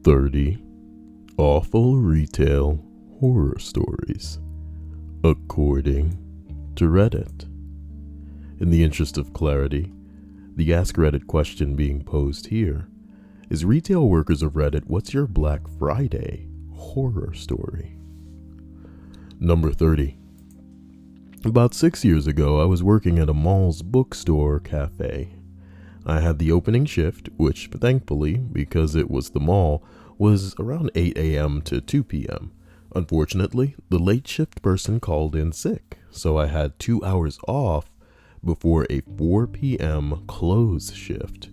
30 awful retail horror stories, according to Reddit. In the interest of clarity, the AskReddit question being posed here is: retail workers of Reddit, what's your Black Friday horror story? Number 30. About 6 years ago, I was working at a mall's bookstore cafe. I had the opening shift, which thankfully, because it was the mall, was around 8 a.m. to 2 p.m. Unfortunately, the late shift person called in sick, so I had 2 hours off before a 4 p.m. close shift.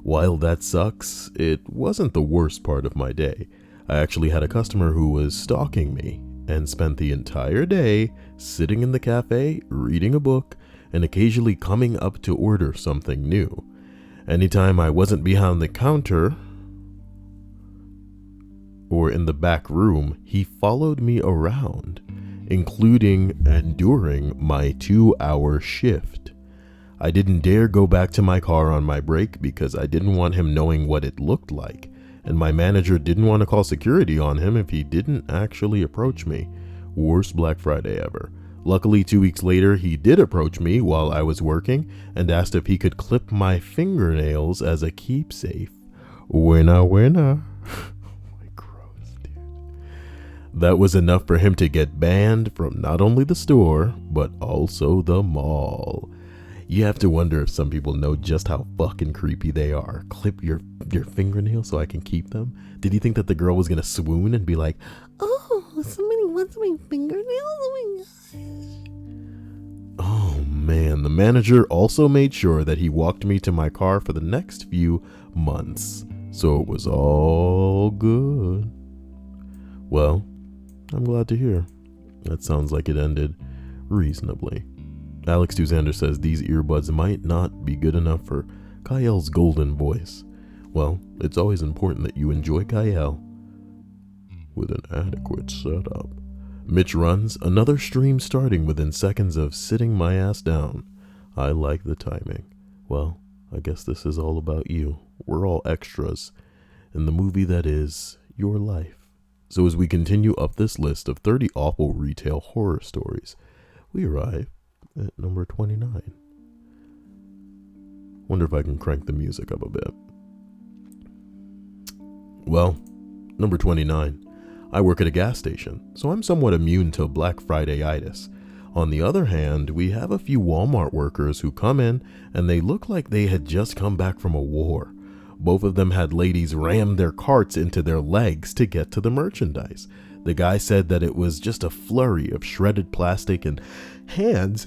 While that sucks, it wasn't the worst part of my day. I actually had a customer who was stalking me and spent the entire day sitting in the cafe, reading a book, and occasionally coming up to order something new. Anytime I wasn't behind the counter or in the back room, he followed me around, including and during my 2-hour shift. I didn't dare go back to my car on my break because I didn't want him knowing what it looked like, and my manager didn't want to call security on him if he didn't actually approach me. Worst Black Friday ever. Luckily, 2 weeks later, he did approach me while I was working and asked if he could clip my fingernails as a keepsake. Winner, winner. Gross, dude. That was enough for him to get banned from not only the store, but also the mall. You have to wonder if some people know just how fucking creepy they are. Clip your fingernails so I can keep them? Did he think that the girl was gonna swoon and be like, "Oh, somebody wants my fingernails? Oh my gosh." Oh man, the manager also made sure that he walked me to my car for the next few months. So it was all good. Well, I'm glad to hear. That sounds like it ended reasonably. Alex Duzander says these earbuds might not be good enough for Kyl's golden voice. Well, it's always important that you enjoy Kyle with an adequate setup. Mitch runs, another stream starting within seconds of sitting my ass down. I like the timing. Well, I guess this is all about you. We're all extras in the movie that is your life. So as we continue up this list of 30 awful retail horror stories, we arrive at number 29. Wonder if I can crank the music up a bit. Well, number 29. I work at a gas station, so I'm somewhat immune to Black Friday-itis. On the other hand, we have a few Walmart workers who come in and they look like they had just come back from a war. Both of them had ladies ram their carts into their legs to get to the merchandise. The guy said that it was just a flurry of shredded plastic and hands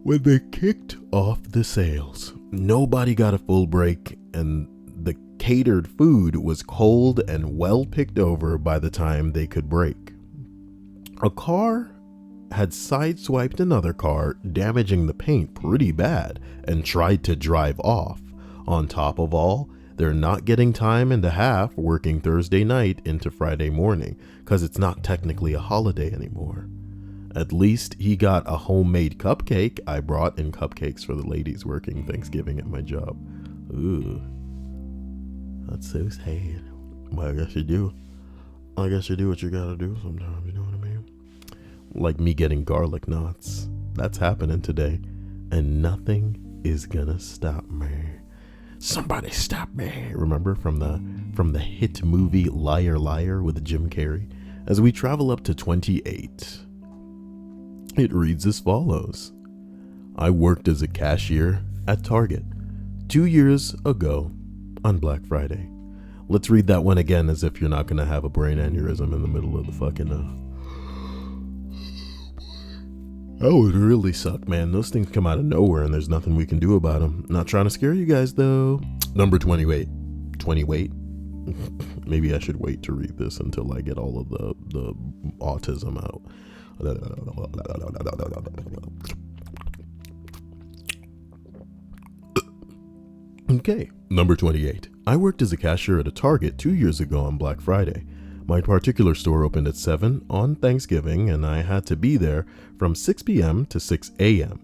when they kicked off the sales. Nobody got a full break, and the catered food was cold and well picked over by the time they could break. A car had sideswiped another car, damaging the paint pretty bad, and tried to drive off. On top of all, they're not getting time and a half working Thursday night into Friday morning, because it's not technically a holiday anymore. At least he got a homemade cupcake. I brought in cupcakes for the ladies working Thanksgiving at my job. Ooh, that's so sad. Well, I guess you do. I guess you do what you gotta do sometimes, you know what I mean? Like me getting garlic knots. That's happening today, and nothing is gonna stop me. Somebody stop me. Remember from the hit movie Liar Liar with Jim Carrey? As we travel up to 28, it reads as follows. I worked as a cashier at Target 2 years ago on Black Friday. Let's read that one again as if you're not going to have a brain aneurysm in the middle of the fucking... That would really suck, man. Those things come out of nowhere and there's nothing we can do about them. Not trying to scare you guys, though. Number 28. 28? Maybe I should wait to read this until I get all of the autism out. Okay, number 28. I worked as a cashier at a Target 2 years ago on Black Friday. My particular store opened at 7 on Thanksgiving, and I had to be there from 6 p.m. to 6 a.m.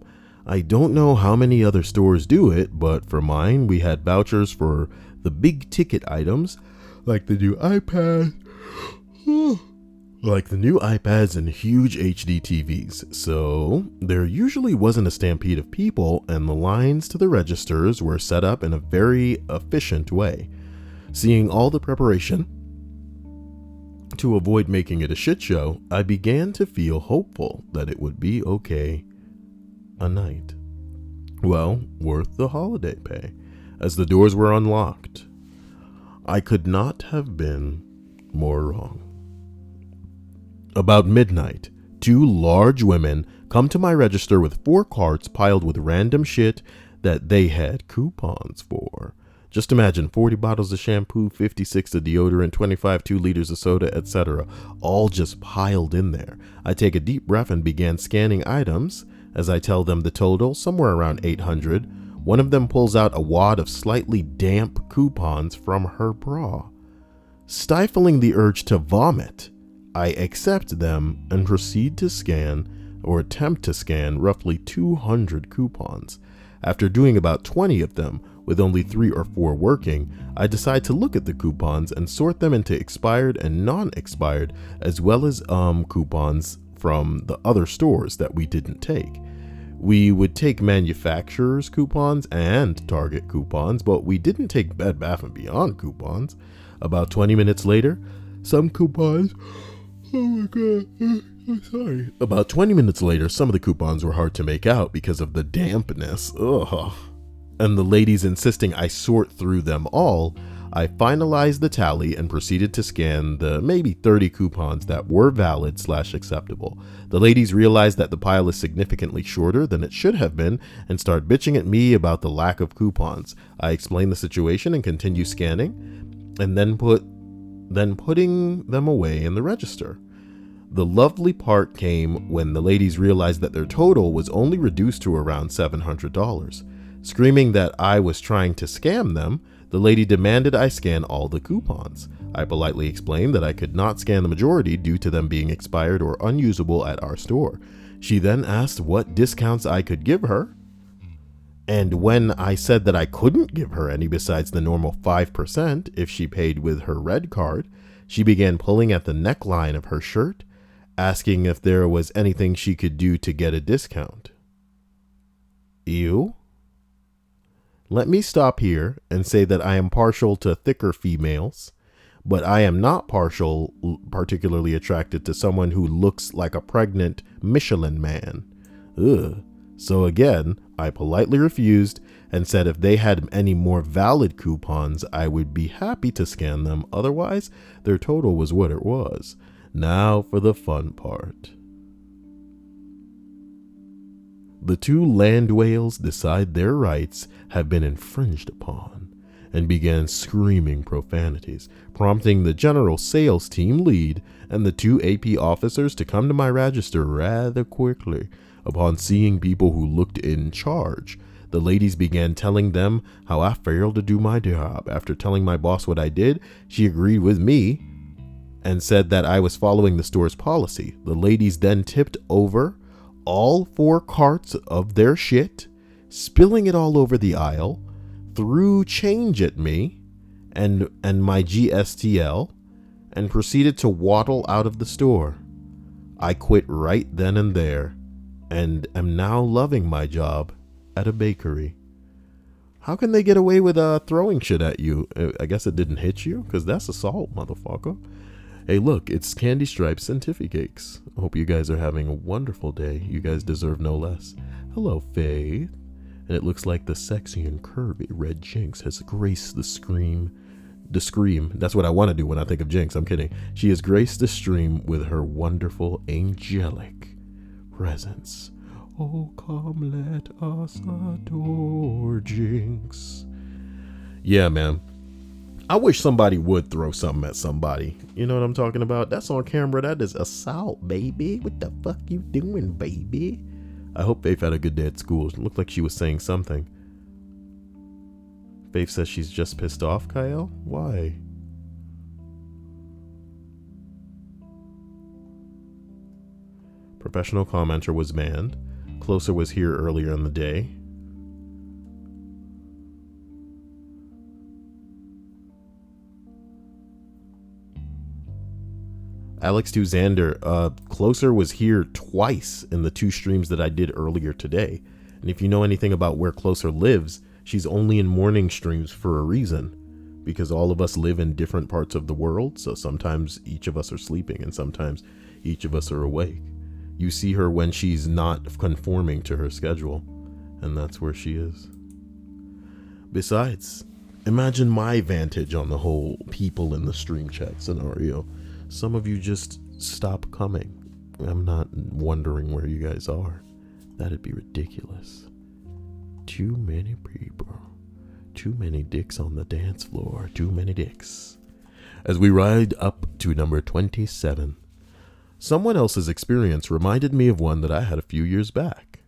I don't know how many other stores do it, but for mine, we had vouchers for the big ticket items like the new iPad. Like the new iPads and huge HD TVs, so there usually wasn't a stampede of people, and the lines to the registers were set up in a very efficient way. Seeing all the preparation to avoid making it a shit show, I began to feel hopeful that it would be okay. A night. Well, worth the holiday pay, as the doors were unlocked. I could not have been more wrong. About midnight, 2 large women come to my register with 4 carts piled with random shit that they had coupons for. Just imagine 40 bottles of shampoo, 56 of deodorant, 25 2 liters of soda, etc. all just piled in there. I take a deep breath and began scanning items. As I tell them the total, somewhere around 800, one of them pulls out a wad of slightly damp coupons from her bra. Stifling the urge to vomit, I accept them and proceed to scan, or attempt to scan, roughly 200 coupons. After doing about 20 of them, with only 3 or 4 working, I decide to look at the coupons and sort them into expired and non-expired, as well as coupons from the other stores that we didn't take. We would take manufacturers' coupons and Target coupons, but we didn't take Bed Bath & Beyond coupons. About 20 minutes later, some coupons... Oh my god, I'm sorry. About 20 minutes later, some of the coupons were hard to make out because of the dampness. Ugh. And the ladies insisting I sort through them all, I finalized the tally and proceeded to scan the maybe 30 coupons that were valid/acceptable. The ladies realized that the pile is significantly shorter than it should have been and start bitching at me about the lack of coupons. I explain the situation and continue scanning, and then putting them away in the register. The lovely part came when the ladies realized that their total was only reduced to around $700. Screaming that I was trying to scam them, the lady demanded I scan all the coupons. I politely explained that I could not scan the majority due to them being expired or unusable at our store. She then asked what discounts I could give her, and when I said that I couldn't give her any besides the normal 5% if she paid with her red card, she began pulling at the neckline of her shirt, asking if there was anything she could do to get a discount. Ew. Let me stop here and say that I am partial to thicker females, but I am not particularly attracted to someone who looks like a pregnant Michelin man. Ugh. So again, I politely refused and said if they had any more valid coupons, I would be happy to scan them. Otherwise, their total was what it was. Now for the fun part. The 2 land whales decide their rights have been infringed upon and began screaming profanities, prompting the general sales team lead and the 2 AP officers to come to my register rather quickly. Upon seeing people who looked in charge, the ladies began telling them how I failed to do my job. After telling my boss what I did, she agreed with me and said that I was following the store's policy. The ladies then tipped over all 4 carts of their shit, spilling it all over the aisle, threw change at me and my GSTL, and proceeded to waddle out of the store. I quit right then and there, and am now loving my job at a bakery. How can they get away with throwing shit at you? I guess it didn't hit you, because that's assault, motherfucker. Hey, look, it's Candy Stripes and Tiffy Cakes. I hope you guys are having a wonderful day. You guys deserve no less. Hello, Faith. And it looks like the sexy and curvy Red Jinx has graced the scream. That's what I want to do when I think of Jinx. I'm kidding. She has graced the stream with her wonderful angelic presence. Oh, come let us adore Jinx. Yeah, man. I wish somebody would throw something at somebody. You know what I'm talking about? That's on camera. That is assault, baby. What the fuck you doing, baby? I hope Faith had a good day at school. It looked like she was saying something. Faith says she's just pissed off, Kyle? Why? Professional commenter was banned. Closer was here earlier in the day. Alex2 Xander, Closer was here twice in the 2 streams that I did earlier today. And if you know anything about where Closer lives, she's only in morning streams for a reason. Because all of us live in different parts of the world, so sometimes each of us are sleeping and sometimes each of us are awake. You see her when she's not conforming to her schedule, and that's where she is. Besides, imagine my vantage on the whole people in the stream chat scenario. Some of you just stop coming. I'm not wondering where you guys are. That'd be ridiculous. Too many people. Too many dicks on the dance floor. Too many dicks. As we ride up to number 27, someone else's experience reminded me of one that I had a few years back.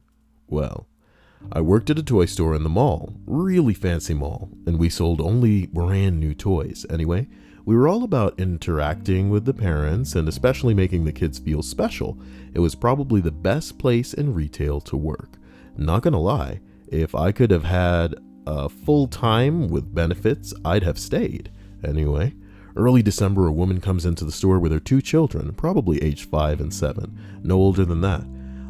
Well, I worked at a toy store in the mall, really fancy mall, and we sold only brand new toys. Anyway, we were all about interacting with the parents and especially making the kids feel special. It was probably the best place in retail to work. Not gonna lie, if I could have had full time with benefits, I'd have stayed. Anyway, early December, a woman comes into the store with her 2 children, probably aged 5 and 7, no older than that.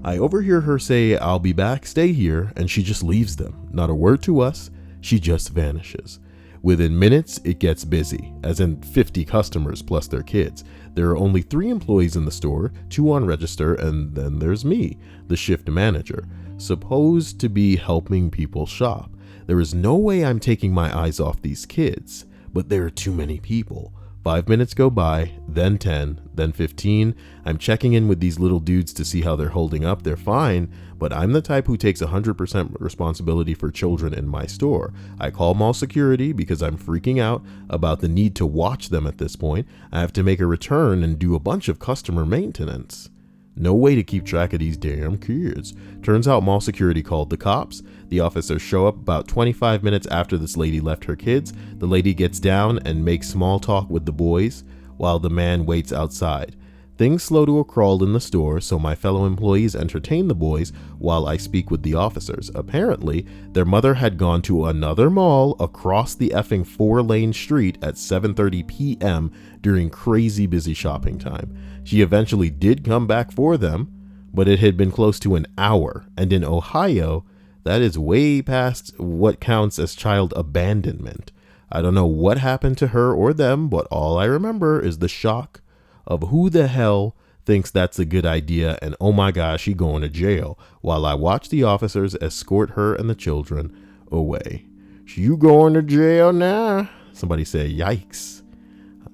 I overhear her say, "I'll be back, stay here," and she just leaves them. Not a word to us, she just vanishes. Within minutes, it gets busy, as in 50 customers plus their kids. There are only 3 employees in the store, 2 on register, and then there's me, the shift manager, supposed to be helping people shop. There is no way I'm taking my eyes off these kids, but there are too many people. 5 minutes go by, then 10, then 15. I'm checking in with these little dudes to see how they're holding up. They're fine, but I'm the type who takes 100% responsibility for children in my store. I call mall security because I'm freaking out about the need to watch them at this point. I have to make a return and do a bunch of customer maintenance. No way to keep track of these damn kids. Turns out mall security called the cops. The officers show up about 25 minutes after this lady left her kids. The lady gets down and makes small talk with the boys while the man waits outside. Things slow to a crawl in the store, so my fellow employees entertain the boys while I speak with the officers. Apparently, their mother had gone to another mall across the effing 4-lane street at 7:30 p.m. during crazy busy shopping time. She eventually did come back for them, but it had been close to an hour, and in Ohio, that is way past what counts as child abandonment. I don't know what happened to her or them, but all I remember is the shock of who the hell thinks that's a good idea, and oh my gosh, she going to jail, while I watch the officers escort her and the children away. You going to jail now? Somebody say, yikes.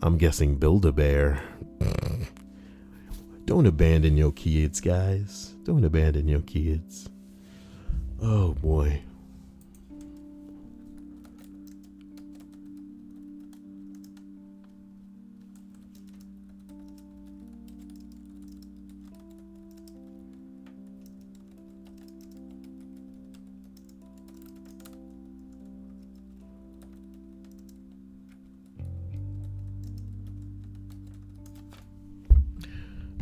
I'm guessing Build-A-Bear. Don't abandon your kids, guys. Don't abandon your kids. Oh boy.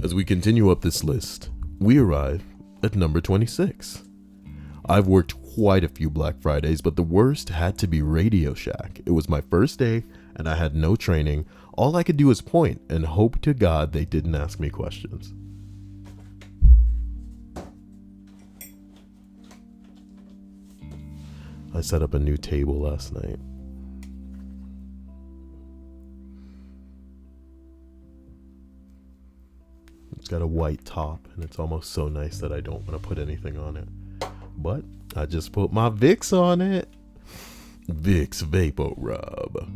As we continue up this list, we arrive at number 26. I've worked quite a few Black Fridays, but the worst had to be Radio Shack. It was my first day, and I had no training. All I could do was point and hope to God they didn't ask me questions. I set up a new table last night. It's got a white top, and it's almost so nice that I don't want to put anything on it. But I just put my Vicks on it. Vicks Vapor Rub.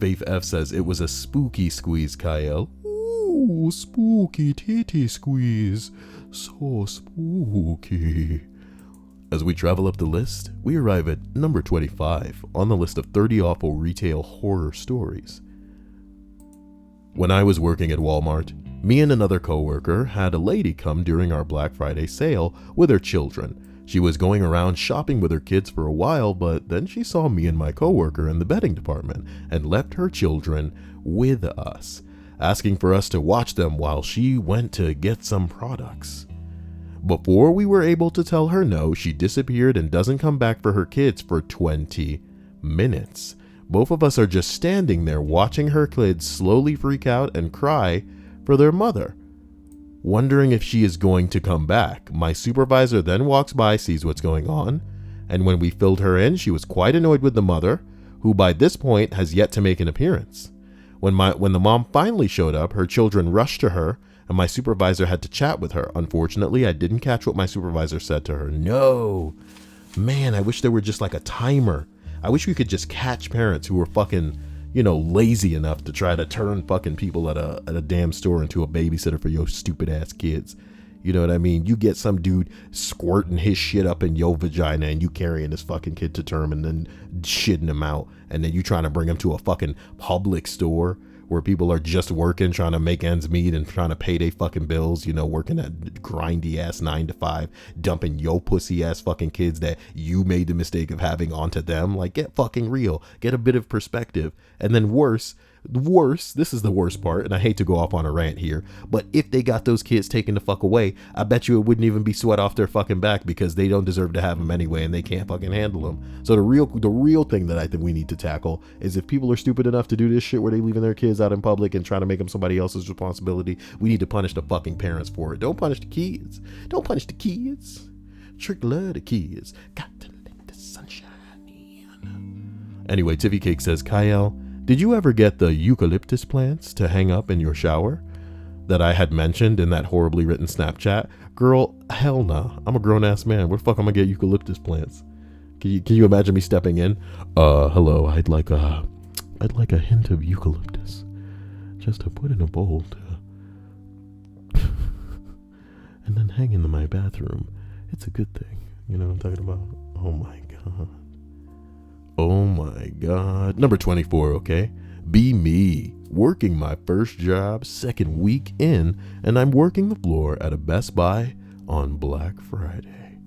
Faith F says it was a spooky squeeze, Kyle. Ooh, spooky titty squeeze. So spooky. As we travel up the list, we arrive at number 25 on the list of 30 awful retail horror stories. When I was working at Walmart, me and another coworker had a lady come during our Black Friday sale with her children. She was going around shopping with her kids for a while, but then she saw me and my coworker in the bedding department and left her children with us, asking for us to watch them while she went to get some products. Before we were able to tell her no, she disappeared and doesn't come back for her kids for 20 minutes. Both of us are just standing there watching her kids slowly freak out and cry for their mother, wondering if she is going to come back. My supervisor then walks by, sees what's going on, and when we filled her in, she was quite annoyed with the mother, who by this point has yet to make an appearance. When the mom finally showed up, her children rushed to her, and my supervisor had to chat with her. Unfortunately, I didn't catch what my supervisor said to her. No. Man, I wish there were just like a timer. I wish we could just catch parents who were fucking, lazy enough to try to turn fucking people at a damn store into a babysitter for your stupid ass kids. You know what I mean? You get some dude squirting his shit up in your vagina and you carrying this fucking kid to term and then shitting him out. And then you trying to bring him to a fucking public store where people are just working, trying to make ends meet and trying to pay their fucking bills, working at grindy ass 9 to 5, dumping yo pussy ass fucking kids that you made the mistake of having onto them. Like, get fucking real, get a bit of perspective. And then worse, this is the worst part, and I hate to go off on a rant here, but if they got those kids taken the fuck away, I bet you it wouldn't even be sweat off their fucking back because they don't deserve to have them anyway and they can't fucking handle them. So the real thing that I think we need to tackle is if people are stupid enough to do this shit where they leaving their kids out in public and trying to make them somebody else's responsibility, we need to punish the fucking parents for it. Don't punish the kids. Don't punish the kids. Trick love the kids. Got to let the sunshine in. Anyway, Tiffy Cake says, Kyle, did you ever get the eucalyptus plants to hang up in your shower that I had mentioned in that horribly written Snapchat? Girl, hell nah. I'm a grown-ass man. Where the fuck am I gonna get eucalyptus plants? Can you imagine me stepping in? Hello, I'd like a hint of eucalyptus. Just to put in a bowl and then hang in my bathroom. It's a good thing. You know what I'm talking about? Oh my God. Oh my God. Number 24, okay? Be me. Working my first job, second week in, and I'm working the floor at a Best Buy on Black Friday.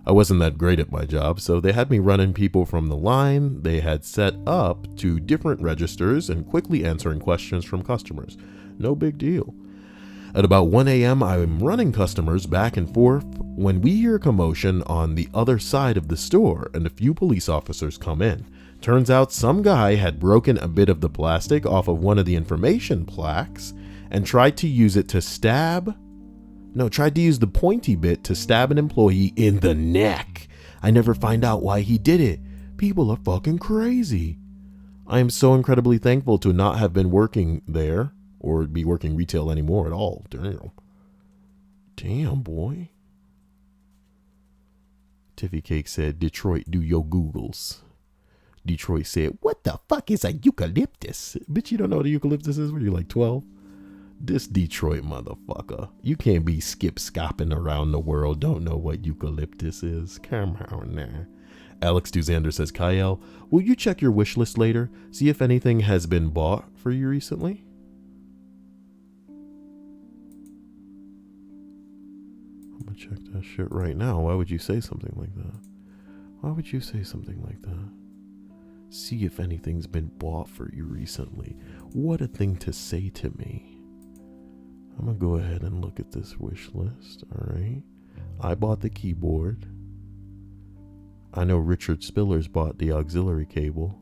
I wasn't that great at my job, so they had me running people from the line they had set up to different registers and quickly answering questions from customers. No big deal. At about 1 a.m., I'm running customers back and forth when we hear commotion on the other side of the store and a few police officers come in. Turns out some guy had broken a bit of the plastic off of one of the information plaques and tried to use the pointy bit to stab an employee in the neck. I never find out why he did it. People are fucking crazy. I am so incredibly thankful to not have been working there or be working retail anymore at all. Damn, boy. Tiffy Cake said, Detroit, do your Googles. Detroit said, what the fuck is a eucalyptus? Bitch, you don't know what a eucalyptus is when you're like 12? This Detroit motherfucker. You can't be skip-scopping around the world, don't know what eucalyptus is. Come on now. Alex Duzander says, Kyle, will you check your wish list later? See if anything has been bought for you recently? I'm gonna check that shit right now. Why would you say something like that? Why would you say something like that? See if anything's been bought for you recently. What a thing to say to me. I'm gonna go ahead and look at this wish list. All right. I bought the keyboard. I know Richard Spillers bought the auxiliary cable.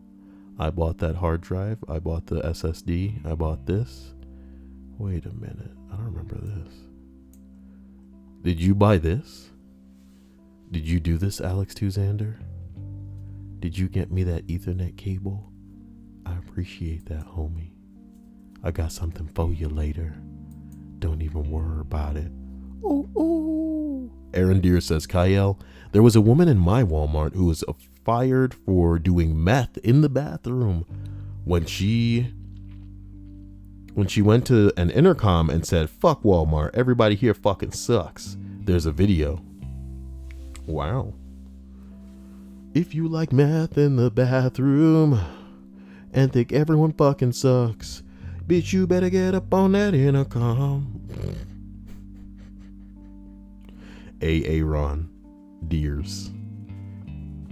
I bought that hard drive. I bought the SSD. I bought this. Wait a minute. I don't remember this. Did you buy this? Did you do this, Alex Tuzander? Did you get me that Ethernet cable? I appreciate that, homie. I got something for you later. Don't even worry about it. Ooh. Aaron Deere says, Kyle, there was a woman in my Walmart who was fired for doing meth in the bathroom when she went to an intercom and said, fuck Walmart, everybody here fucking sucks. There's a video. Wow. If you like meth in the bathroom and think everyone fucking sucks, bitch, you better get up on that intercom. Aaron Deers.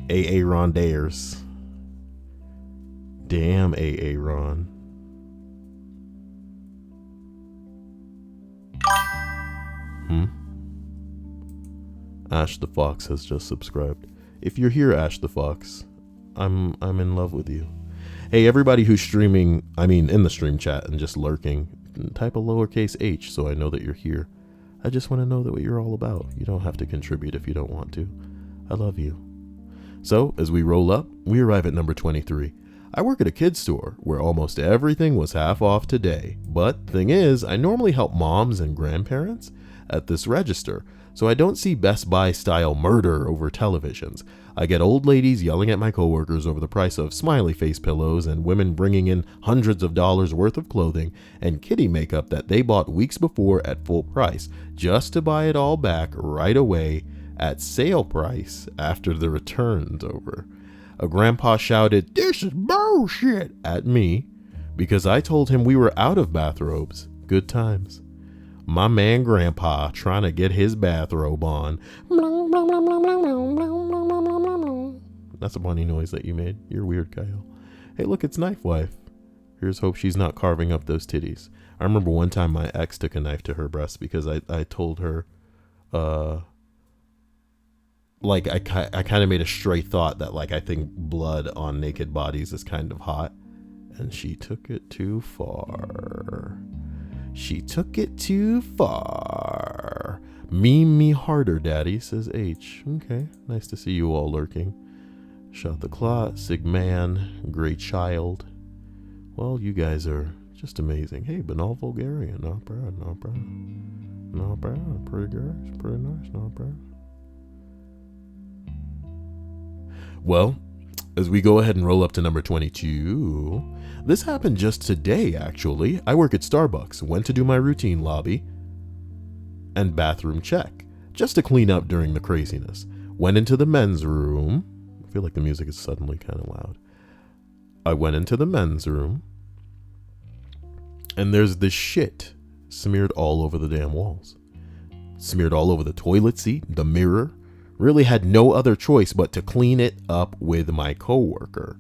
Aaron Dares. Damn, Aaron. Ash the Fox has just subscribed. If you're here, Ash the Fox, I'm in love with you. Hey, everybody who's streaming, in the stream chat and just lurking, type a lowercase h so I know that you're here. I just want to know that what you're all about. You don't have to contribute if you don't want to. I love you. So, as we roll up, we arrive at number 23. I work at a kid's store where almost everything was half off today. But thing is, I normally help moms and grandparents at this register, so I don't see Best Buy style murder over televisions. I get old ladies yelling at my coworkers over the price of smiley face pillows and women bringing in hundreds of dollars worth of clothing and kitty makeup that they bought weeks before at full price, just to buy it all back right away at sale price after the return's over. A grandpa shouted, "This is bullshit," at me because I told him we were out of bathrobes. Good times. My man grandpa trying to get his bathrobe on. That's a funny noise that you made. You're weird, Kyle. Hey, look, it's Knife Wife. Here's hope she's not carving up those titties. I remember one time my ex took a knife to her breast because I told her, I kind of made a stray thought that, like, I think blood on naked bodies is kind of hot. And she took it too far. She took it too far. Meme me harder, daddy, says H. Okay, nice to see you all lurking. Shot the clot, Sigman, great child. Well, you guys are just amazing. Hey, banal Bulgarian, not bad, not bad. Not bad, pretty good, pretty nice, not bad. Well, as we go ahead and roll up to number 22, this happened just today, actually. I work at Starbucks, went to do my routine lobby and bathroom check, just to clean up during the craziness. Went into the men's room. I feel like the music is suddenly kind of loud. I went into the men's room, and there's this shit smeared all over the damn walls. Smeared all over the toilet seat, the mirror. Really had no other choice but to clean it up with my coworker.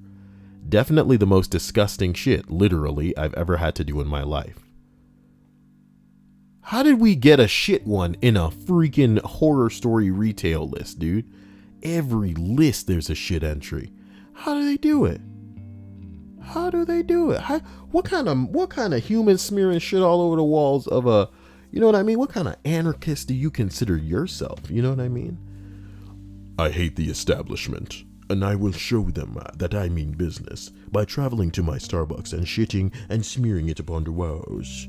Definitely the most disgusting shit, literally, I've ever had to do in my life. How did we get a shit one in a freaking horror story retail list, dude? Every list there's a shit entry. How do they do it? How do they do it? What kind of human smearing shit all over the walls of a, you know what I mean? What kind of anarchist do you consider yourself? You know what I mean? I hate the establishment, and I will show them that I mean business by traveling to my Starbucks and shitting and smearing it upon the walls.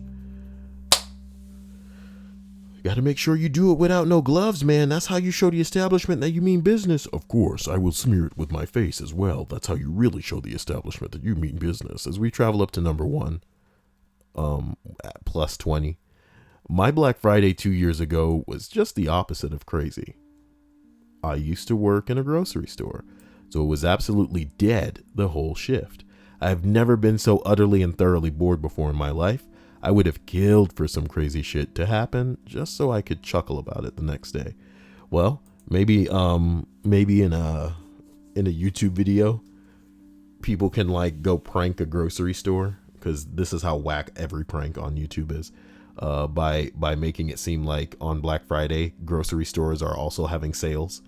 Gotta make sure you do it without no gloves, man. That's how you show the establishment that you mean business. Of course, I will smear it with my face as well. That's how you really show the establishment that you mean business. As we travel up to number 1, at plus 20. My Black Friday 2 years ago was just the opposite of crazy. I used to work in a grocery store, so it was absolutely dead the whole shift. I've never been so utterly and thoroughly bored before in my life. I would have killed for some crazy shit to happen just so I could chuckle about it the next day. Well, maybe in a YouTube video, people can like go prank a grocery store, because this is how whack every prank on YouTube is. By making it seem like on Black Friday, grocery stores are also having sales.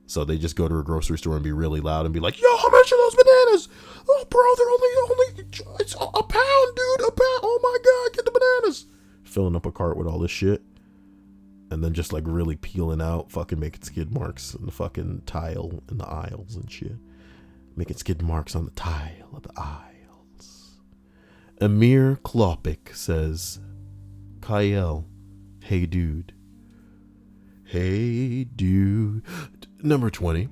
So they just go to a grocery store and be really loud and be like, "Yo, how much are those bananas? Oh, bro, they're only, it's a pound, dude, a pound. Oh my God, get the bananas." Filling up a cart with all this shit. And then just like really peeling out, fucking making skid marks on the fucking tile in the aisles and shit. Making skid marks on the tile of the aisles. Amir Klopik says, Kyle, hey dude. Hey dude. Number 20.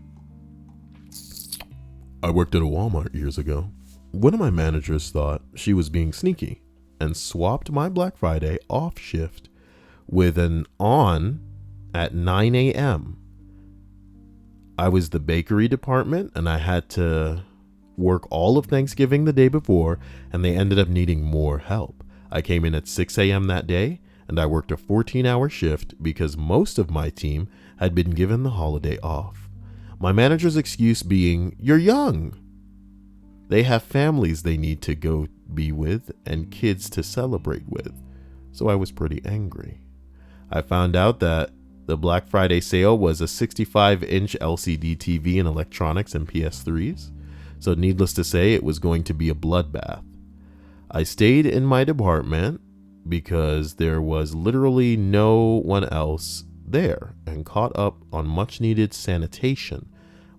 I worked at a Walmart years ago. One of my managers thought she was being sneaky and swapped my Black Friday off shift with an on at 9 a.m. I was the bakery department and I had to work all of Thanksgiving the day before, and they ended up needing more help. I came in at 6 a.m. that day, and I worked a 14-hour shift because most of my team had been given the holiday off. My manager's excuse being, "You're young. They have families they need to go be with and kids to celebrate with." So I was pretty angry. I found out that the Black Friday sale was a 65-inch LCD TV and electronics and PS3s. So needless to say, it was going to be a bloodbath. I stayed in my department because there was literally no one else there and caught up on much needed sanitation.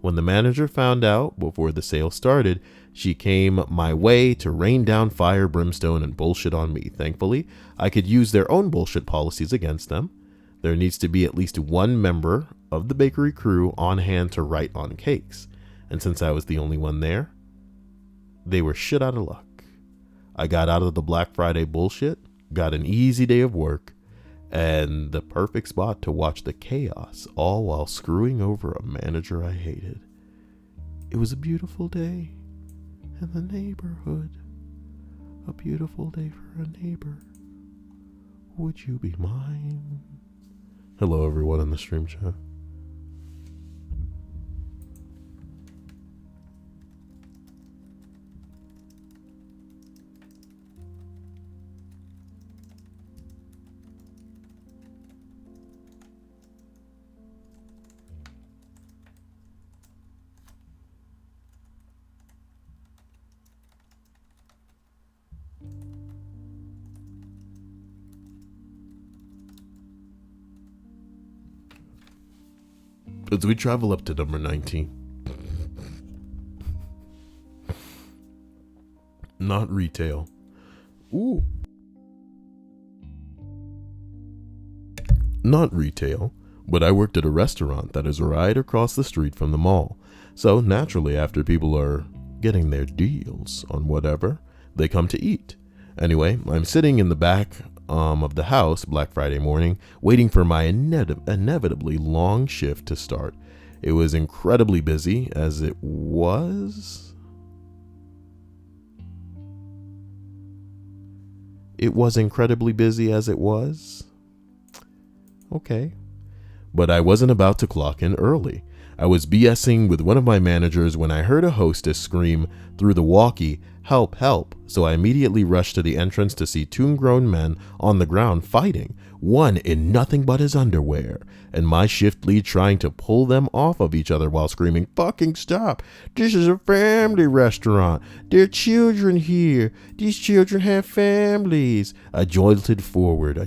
When the manager found out before the sale started, she came my way to rain down fire, brimstone, and bullshit on me. Thankfully, I could use their own bullshit policies against them. There needs to be at least one member of the bakery crew on hand to write on cakes. And since I was the only one there, they were shit out of luck. I got out of the Black Friday bullshit, got an easy day of work, and the perfect spot to watch the chaos, all while screwing over a manager I hated. It was a beautiful day in the neighborhood. A beautiful day for a neighbor. Would you be mine? Hello, everyone in the stream chat. As we travel up to number 19. Not retail. Ooh. Not retail, but I worked at a restaurant that is right across the street from the mall. So naturally, after people are getting their deals on whatever, they come to eat. Anyway, I'm sitting in the back of the house Black Friday morning, waiting for my inevitably long shift to start. It was incredibly busy as it was. It was incredibly busy as it was. Okay. But I wasn't about to clock in early. I was BSing with one of my managers when I heard a hostess scream through the walkie, "Help, help." So I immediately rushed to the entrance to see two grown men on the ground fighting, one in nothing but his underwear, and my shift lead trying to pull them off of each other while screaming, "Fucking stop. This is a family restaurant. There are children here. These children have families." I jolted forward. I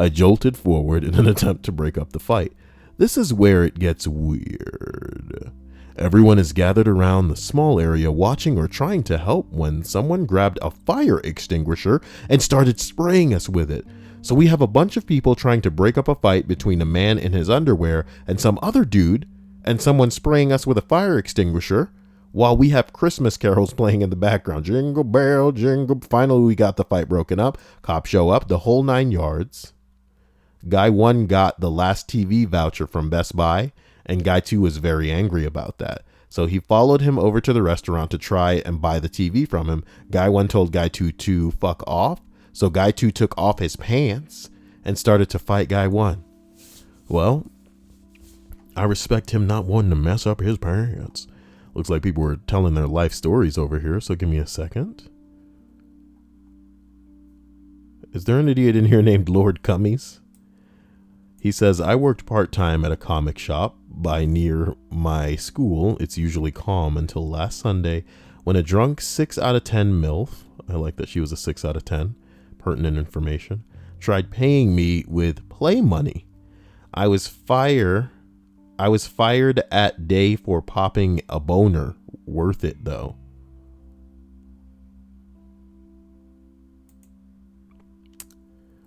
jolted forward in an attempt to break up the fight. This is where it gets weird. Everyone is gathered around the small area watching or trying to help when someone grabbed a fire extinguisher and started spraying us with it. So we have a bunch of people trying to break up a fight between a man in his underwear and some other dude, and someone spraying us with a fire extinguisher, while we have Christmas carols playing in the background. Jingle bell, jingle. Finally, we got the fight broken up. Cops show up, the whole 9 yards. Guy 1 got the last TV voucher from Best Buy, and Guy 2 was very angry about that. So he followed him over to the restaurant to try and buy the TV from him. Guy 1 told Guy 2 to fuck off. So Guy 2 took off his pants and started to fight Guy 1. Well, I respect him not wanting to mess up his pants. Looks like people were telling their life stories over here, so give me a second. Is there an idiot in here named Lord Cummies? He says, I worked part-time at a comic shop by near my school. It's usually calm until last Sunday when a drunk 6 out of 10 MILF, I like that she was a 6 out of 10, pertinent information, tried paying me with play money. I was fired at day for popping a boner. Worth it though.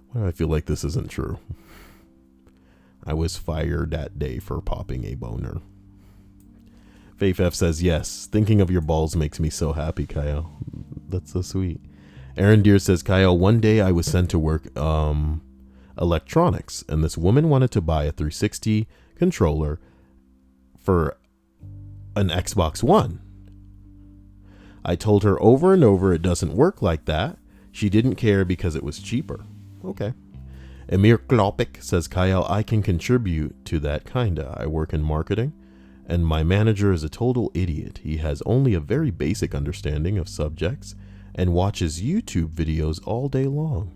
Why do I feel like this isn't true? I was fired that day for popping a boner. Faith F says, yes, thinking of your balls makes me so happy, Kyle. That's so sweet. Aaron Deere says, Kyle, one day I was sent to work electronics, and this woman wanted to buy a 360 controller for an Xbox One. I told her over and over it doesn't work like that. She didn't care because it was cheaper. Okay. Emir Klopik says, Kyle, I can contribute to that kinda. I work in marketing, and my manager is a total idiot. He has only a very basic understanding of subjects and watches YouTube videos all day long.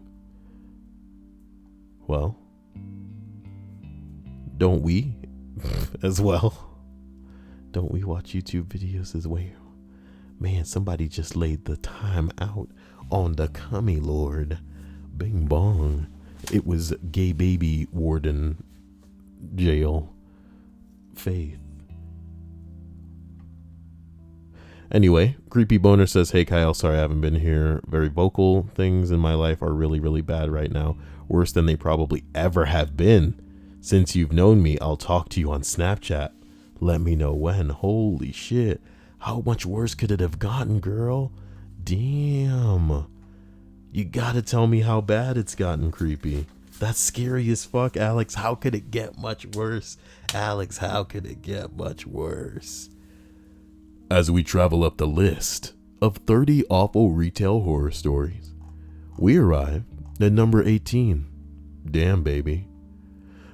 Well, don't we as well? Don't we watch YouTube videos as well? Man, somebody just laid the time out on the cummy lord. Bing bong. It was gay baby warden jail. Faith. Anyway, Creepy Boner says, hey Kyle, sorry I haven't been here. Very vocal. Things in my life are really, really bad right now. Worse than they probably ever have been. Since you've known me, I'll talk to you on Snapchat. Let me know when. Holy shit. How much worse could it have gotten, girl? Damn. You gotta tell me how bad it's gotten, Creepy. That's scary as fuck, Alex. How could it get much worse? Alex, how could it get much worse? As we travel up the list of 30 awful retail horror stories, we arrive at number 18. Damn, baby.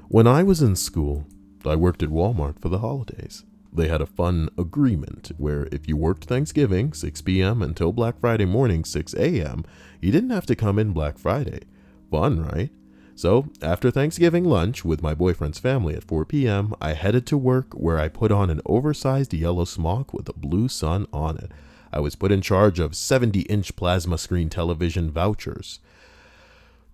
When I was in school, I worked at Walmart for the holidays. They had a fun agreement where if you worked Thanksgiving 6 p.m. until Black Friday morning 6 a.m., you didn't have to come in Black Friday. Fun, right? So, after Thanksgiving lunch with my boyfriend's family at 4 p.m., I headed to work where I put on an oversized yellow smock with a blue sun on it. I was put in charge of 70-inch plasma screen television vouchers.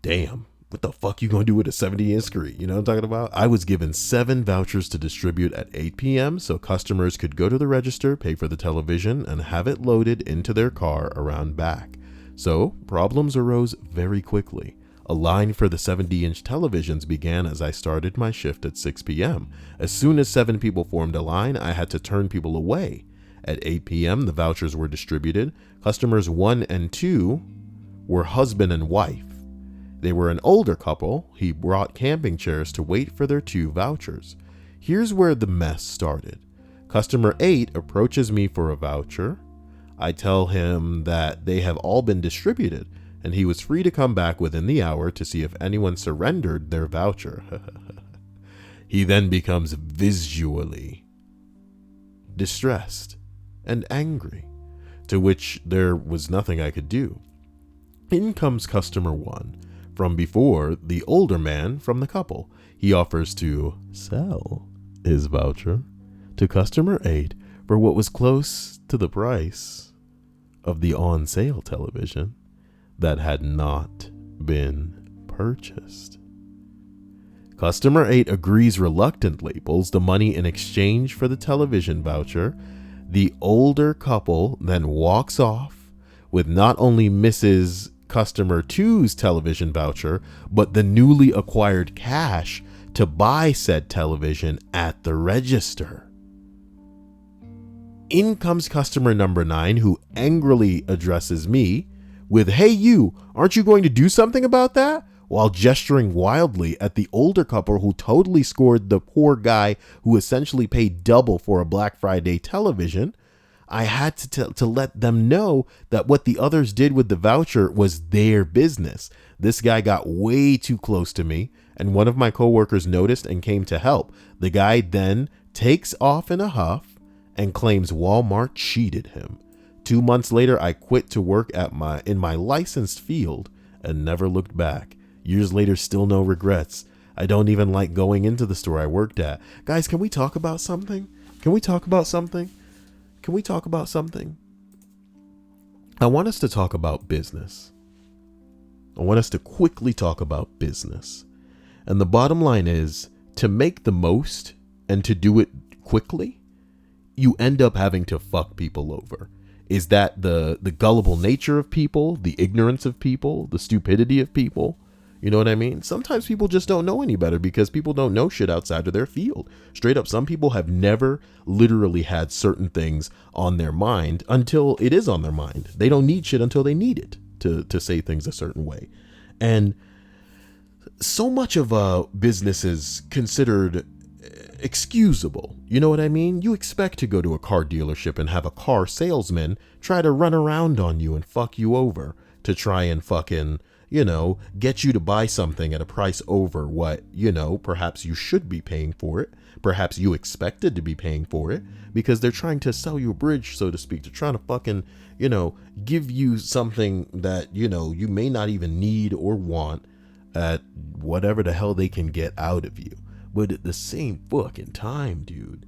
Damn, what the fuck you gonna do with a 70-inch screen? You know what I'm talking about? I was given 7 vouchers to distribute at 8 p.m. so customers could go to the register, pay for the television, and have it loaded into their car around back. So, problems arose very quickly. A line for the 70-inch televisions began as I started my shift at 6 p.m. As soon as 7 people formed a line, I had to turn people away. At 8 p.m., the vouchers were distributed. Customers 1 and 2 were husband and wife. They were an older couple. He brought camping chairs to wait for their 2 vouchers. Here's where the mess started. Customer 8 approaches me for a voucher. I tell him that they have all been distributed, and he was free to come back within the hour to see if anyone surrendered their voucher. He then becomes visually distressed and angry, to which there was nothing I could do. In comes customer 1. From before, the older man from the couple. He offers to sell his voucher to customer 8 for what was close to the price of the on-sale television that had not been purchased. Customer 8 agrees reluctantly, pulls the money in exchange for the television voucher. The older couple then walks off with not only Mrs. Customer 2's television voucher, but the newly acquired cash to buy said television at the register. In comes customer number 9, who angrily addresses me with, hey you, aren't you going to do something about that? While gesturing wildly at the older couple who totally scored the poor guy who essentially paid double for a Black Friday television. I had to let them know that what the others did with the voucher was their business. This guy got way too close to me, and one of my coworkers noticed and came to help. The guy then takes off in a huff and claims Walmart cheated him. 2 months later, I quit to work in my licensed field and never looked back. Years later, still no regrets. I don't even like going into the store I worked at. Guys, can we talk about something? Can we talk about something? I want us to talk about business. I want us to quickly talk about business. And the bottom line is, to make the most and to do it quickly, you end up having to fuck people over. Is that the gullible nature of people, the ignorance of people, the stupidity of people? You know what I mean? Sometimes people just don't know any better because people don't know shit outside of their field. Straight up, some people have never literally had certain things on their mind until it is on their mind. They don't need shit until they need it to say things a certain way. And so much of a business is considered excusable. You know what I mean? You expect to go to a car dealership and have a car salesman try to run around on you and fuck you over to try and fucking, get you to buy something at a price over what, perhaps you should be paying for it. Perhaps you expected to be paying for it because they're trying to sell you a bridge, so to speak. They're trying to fucking, give you something that, you may not even need or want at whatever the hell they can get out of you. But at the same fucking time, dude,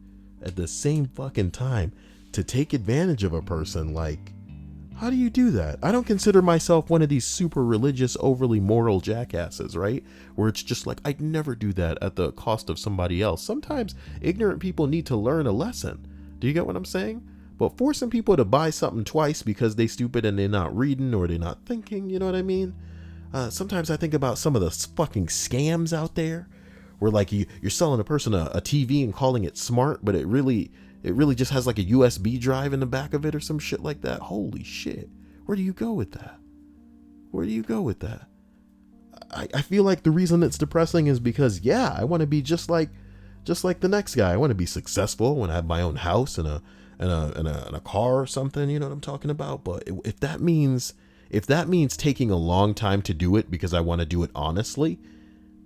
to take advantage of a person. Like, how do you do that? I don't consider myself one of these super religious, overly moral jackasses, right? Where it's just like, I'd never do that at the cost of somebody else. Sometimes ignorant people need to learn a lesson. Do you get what I'm saying? But forcing people to buy something twice because they stupid and they're not reading or they're not thinking, you know what I mean? Sometimes I think about some of the fucking scams out there where like you're selling a person a TV and calling it smart, but it really just has like a USB drive in the back of it or some shit like that. Holy shit. Where do you go with that? Where do you go with that? I feel like the reason it's depressing is because, yeah, I want to be just like the next guy. I want to be successful. I want to have my own house and a car or something. You know what I'm talking about? But if that means taking a long time to do it because I want to do it honestly,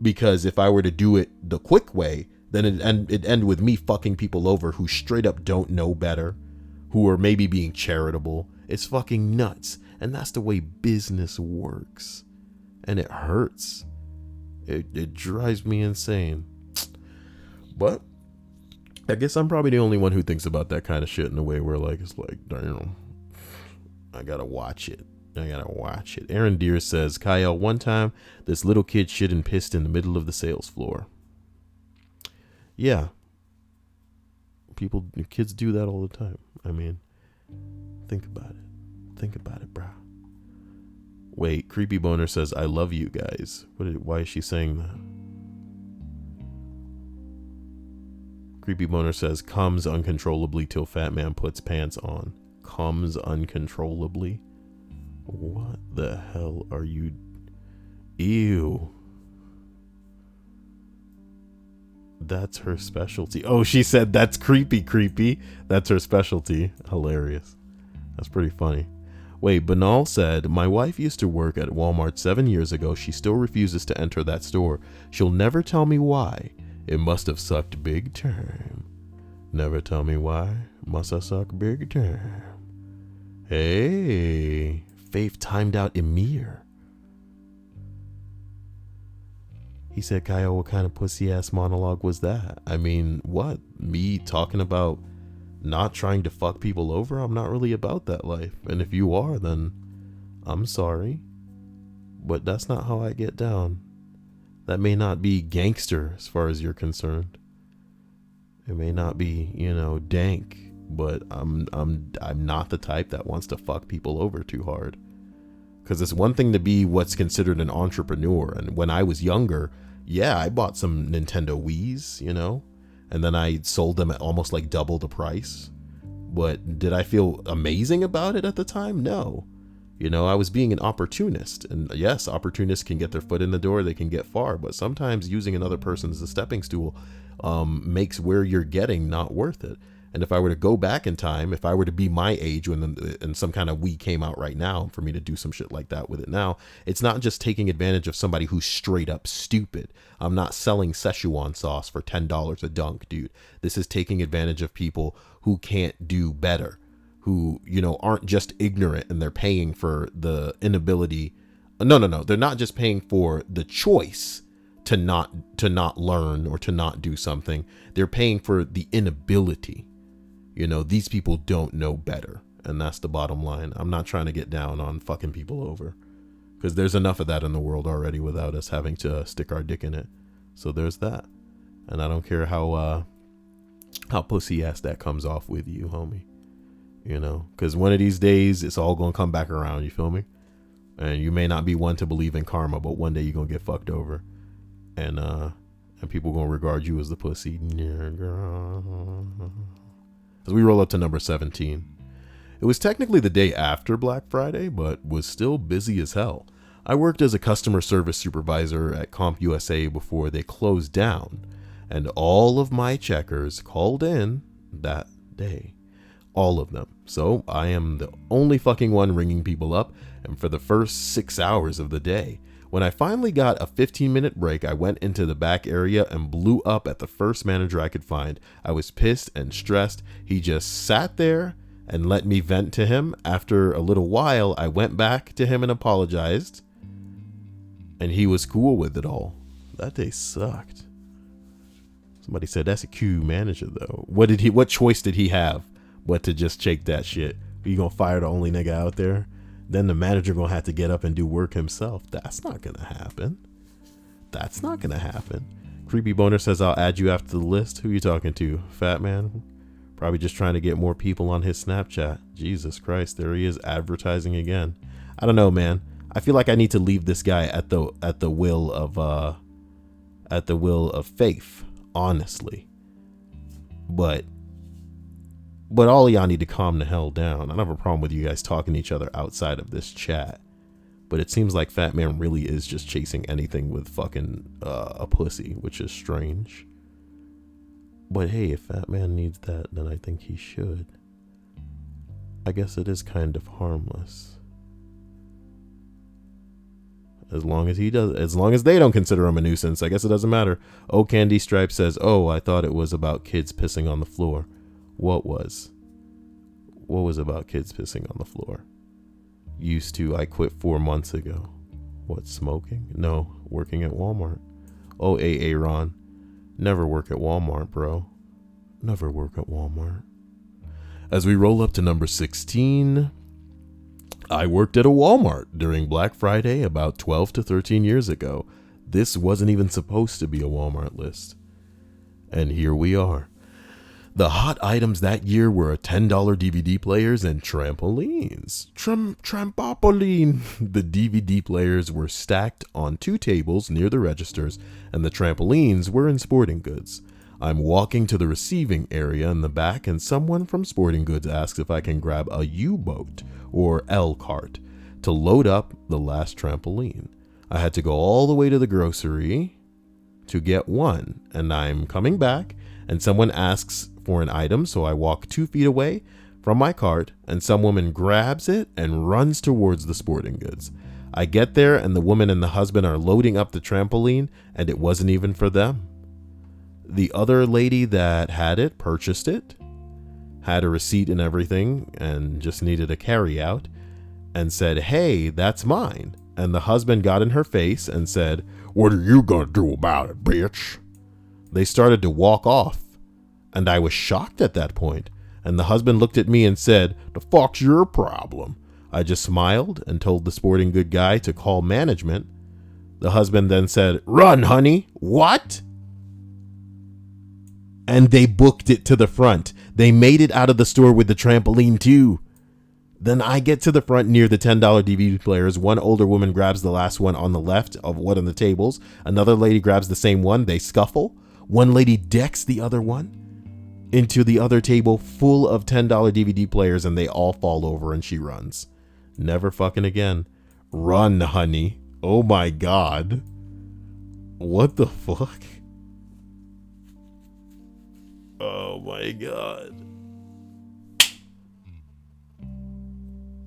because if I were to do it the quick way, then it'd end with me fucking people over who straight up don't know better, who are maybe being charitable. It's fucking nuts. And that's the way business works. And it hurts. It drives me insane. But I guess I'm probably the only one who thinks about that kind of shit in a way where like, it's like, damn, I gotta watch it. Aaron Deere says, Kyle, one time this little kid shit and pissed in the middle of the sales floor. Yeah. Kids do that all the time. I mean, think about it, bro. Wait, Creepy Boner says, I love you guys. Why is she saying that? Creepy Boner says, comes uncontrollably till fat man puts pants on. Comes uncontrollably? What the hell are you? Ew. That's her specialty. Oh, she said that's creepy. That's her specialty. Hilarious. That's pretty funny. Wait, Banal said, my wife used to work at Walmart 7 years ago. She still refuses to enter that store. She'll never tell me why. It must have sucked big time. Never tell me why. Must have sucked big time. Hey, Faith timed out Emir. He said, Kyle, what kind of pussy ass monologue was that? I mean, what? Me talking about not trying to fuck people over? I'm not really about that life. And if you are, then I'm sorry. But that's not how I get down. That may not be gangster as far as you're concerned. It may not be, dank, but I'm not the type that wants to fuck people over too hard. Because it's one thing to be what's considered an entrepreneur. And when I was younger, yeah, I bought some Nintendo Wiis, and then I sold them at almost like double the price. But did I feel amazing about it at the time? No. I was being an opportunist. And yes, opportunists can get their foot in the door. They can get far. But sometimes using another person as a stepping stool makes where you're getting not worth it. And if I were to go back in time, if I were to be my age and some kind of Wii came out right now, for me to do some shit like that with it now, it's not just taking advantage of somebody who's straight up stupid. I'm not selling Szechuan sauce for $10 a dunk, dude. This is taking advantage of people who can't do better, who, aren't just ignorant and they're paying for the inability. No. They're not just paying for the choice to not learn or to not do something. They're paying for the inability. These people don't know better. And that's the bottom line. I'm not trying to get down on fucking people over, because there's enough of that in the world already without us having to stick our dick in it. So there's that. And I don't care how pussy ass that comes off with you, homie. Because one of these days it's all going to come back around. You feel me? And you may not be one to believe in karma, but one day you're going to get fucked over. And people going to regard you as the pussy. As we roll up to number 17. It was technically the day after Black Friday, but was still busy as hell. I worked as a customer service supervisor at CompUSA before they closed down, and all of my checkers called in that day. All of them. So I am the only fucking one ringing people up, and for the first 6 hours of the day. When I finally got a 15-minute break, I went into the back area and blew up at the first manager I could find. I was pissed and stressed. He just sat there and let me vent to him. After a little while, I went back to him and apologized. And he was cool with it all. That day sucked. Somebody said that's a Q manager though. What choice did he have but to just shake that shit. You gonna fire the only nigga out there? Then the manager gonna have to get up and do work himself. That's not gonna happen. That's not gonna happen. Creepy Boner says, I'll add you after the list. Who you talking to? Fat man? Probably just trying to get more people on his Snapchat. Jesus Christ, there he is advertising again. I don't know, man. I feel like I need to leave this guy at the will of faith, honestly. But all of y'all need to calm the hell down. I don't have a problem with you guys talking to each other outside of this chat. But it seems like Fat Man really is just chasing anything with fucking a pussy, which is strange. But hey, if Fat Man needs that, then I think he should. I guess it is kind of harmless. As long as they don't consider him a nuisance, I guess it doesn't matter. Oh, Candy Stripe says, oh, I thought it was about kids pissing on the floor. What was about kids pissing on the floor? Used to. I quit 4 months ago. What, smoking? No, working at Walmart. Oh, Ron. Never work at Walmart, bro. Never work at Walmart. As we roll up to number 16, I worked at a Walmart during Black Friday about 12 to 13 years ago. This wasn't even supposed to be a Walmart list. And here we are. The hot items that year were $10 DVD players and trampolines. Trampoline. The DVD players were stacked on 2 tables near the registers, and the trampolines were in Sporting Goods. I'm walking to the receiving area in the back, and someone from Sporting Goods asks if I can grab a U-boat or L-cart to load up the last trampoline. I had to go all the way to the grocery to get one, and I'm coming back, and someone asks for an item, so I walk 2 feet away from my cart, and some woman grabs it and runs towards the Sporting Goods. I get there, and the woman and the husband are loading up the trampoline, and it wasn't even for them. The other lady that had it purchased it, had a receipt and everything, and just needed a carry out, and said, hey, that's mine. And the husband got in her face and said, what are you gonna do about it, bitch? They started to walk off, and I was shocked at that point. And the husband looked at me and said, the fuck's your problem? I just smiled and told the sporting good guy to call management. The husband then said, run, honey. What? And they booked it to the front. They made it out of the store with the trampoline too. Then I get to the front near the $10 DVD players. One older woman grabs the last one on the left of one of the tables. Another lady grabs the same one. They scuffle. One lady decks the other one into the other table full of $10 DVD players, and they all fall over, and she runs. Never fucking again. Run, honey. Oh my God. What the fuck? Oh my God.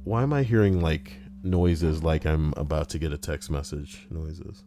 Why am I hearing like noises like I'm about to get a text message noises?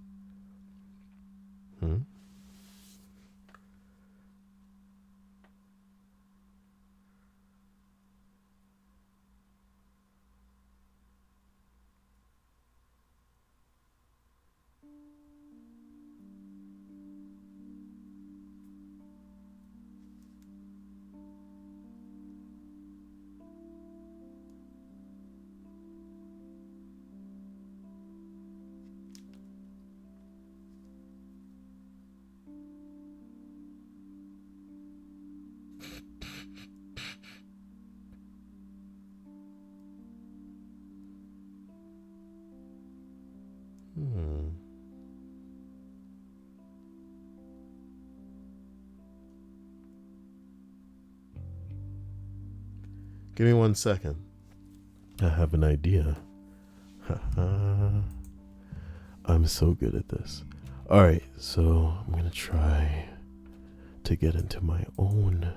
Give me 1 second. I have an idea. I'm so good at this. Alright, so I'm going to try to get into my own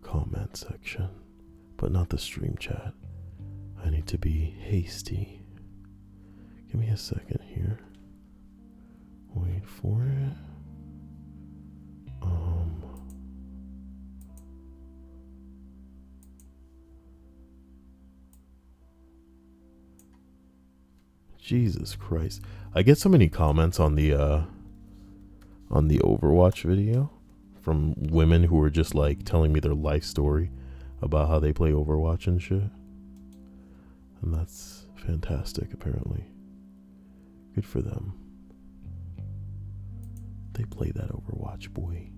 comment section, but not the stream chat. I need to be hasty. Give me a second here. Wait for it. Jesus Christ. I get so many comments on the Overwatch video from women who are just like telling me their life story about how they play Overwatch and shit. And that's fantastic, apparently. Good for them. They play that Overwatch, boy.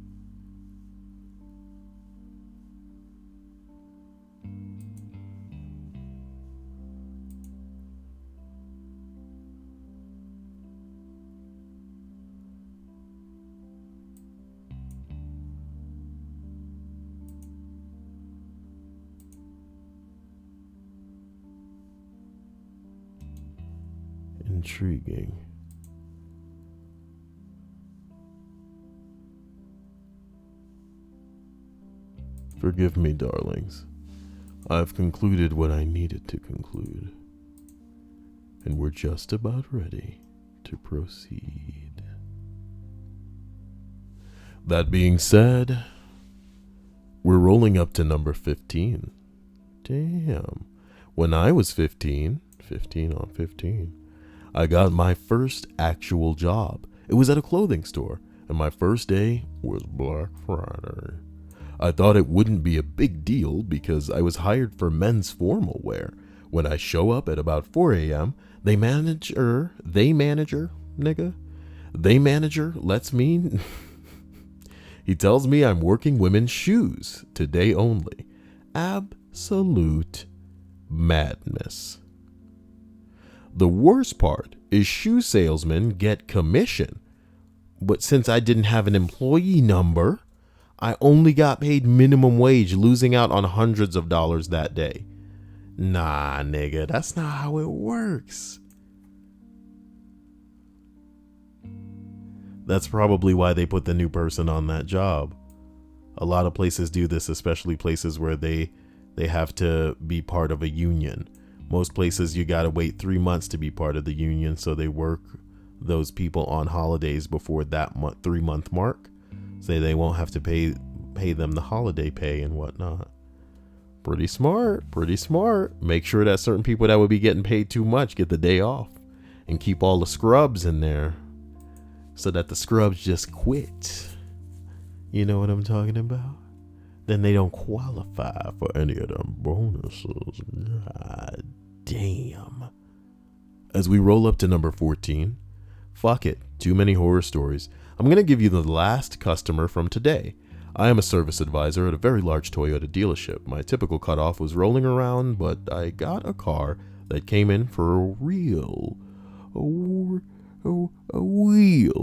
Intriguing. Forgive me, darlings. I've concluded what I needed to conclude. And we're just about ready to proceed. That being said, we're rolling up to number 15. Damn. When I was 15 on 15, I got my first actual job. It was at a clothing store, and my first day was Black Friday. I thought it wouldn't be a big deal because I was hired for men's formal wear. When I show up at about 4 a.m., they manager lets me... He tells me I'm working women's shoes today only. Absolute madness. The worst part is shoe salesmen get commission. But since I didn't have an employee number, I only got paid minimum wage, losing out on hundreds of dollars that day. Nah, nigga, that's not how it works. That's probably why they put the new person on that job. A lot of places do this, especially places where they have to be part of a union. Most places you gotta wait 3 months to be part of the union, so they work those people on holidays before that 3-month mark, so they won't have to pay them the holiday pay and whatnot. Pretty smart. Make sure that certain people that would be getting paid too much get the day off, and keep all the scrubs in there so that the scrubs just quit. You know what I'm talking about? Then they don't qualify for any of them bonuses. God damn. As we roll up to number 14, fuck it, too many horror stories. I'm going to give you the last customer from today. I am a service advisor at a very large Toyota dealership. My typical cutoff was rolling around, but I got a car that came in for a wheel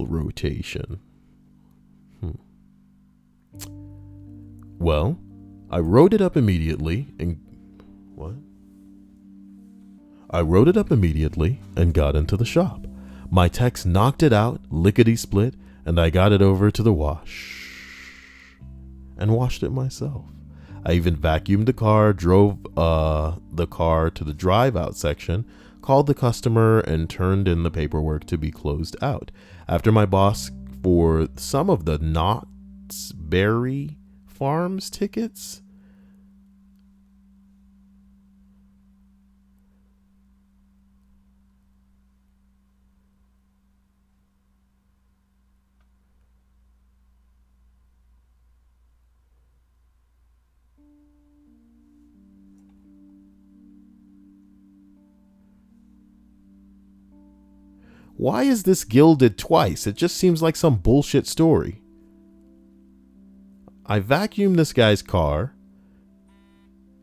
rotation. Well, I wrote it up immediately and got into the shop. My techs knocked it out, lickety-split, and I got it over to the wash and washed it myself. I even vacuumed the car, drove the car to the drive-out section, called the customer, and turned in the paperwork to be closed out. After my boss for some of the Knott's Berry Farms tickets. Why is this gilded twice? It just seems like some bullshit story. I vacuumed this guy's car.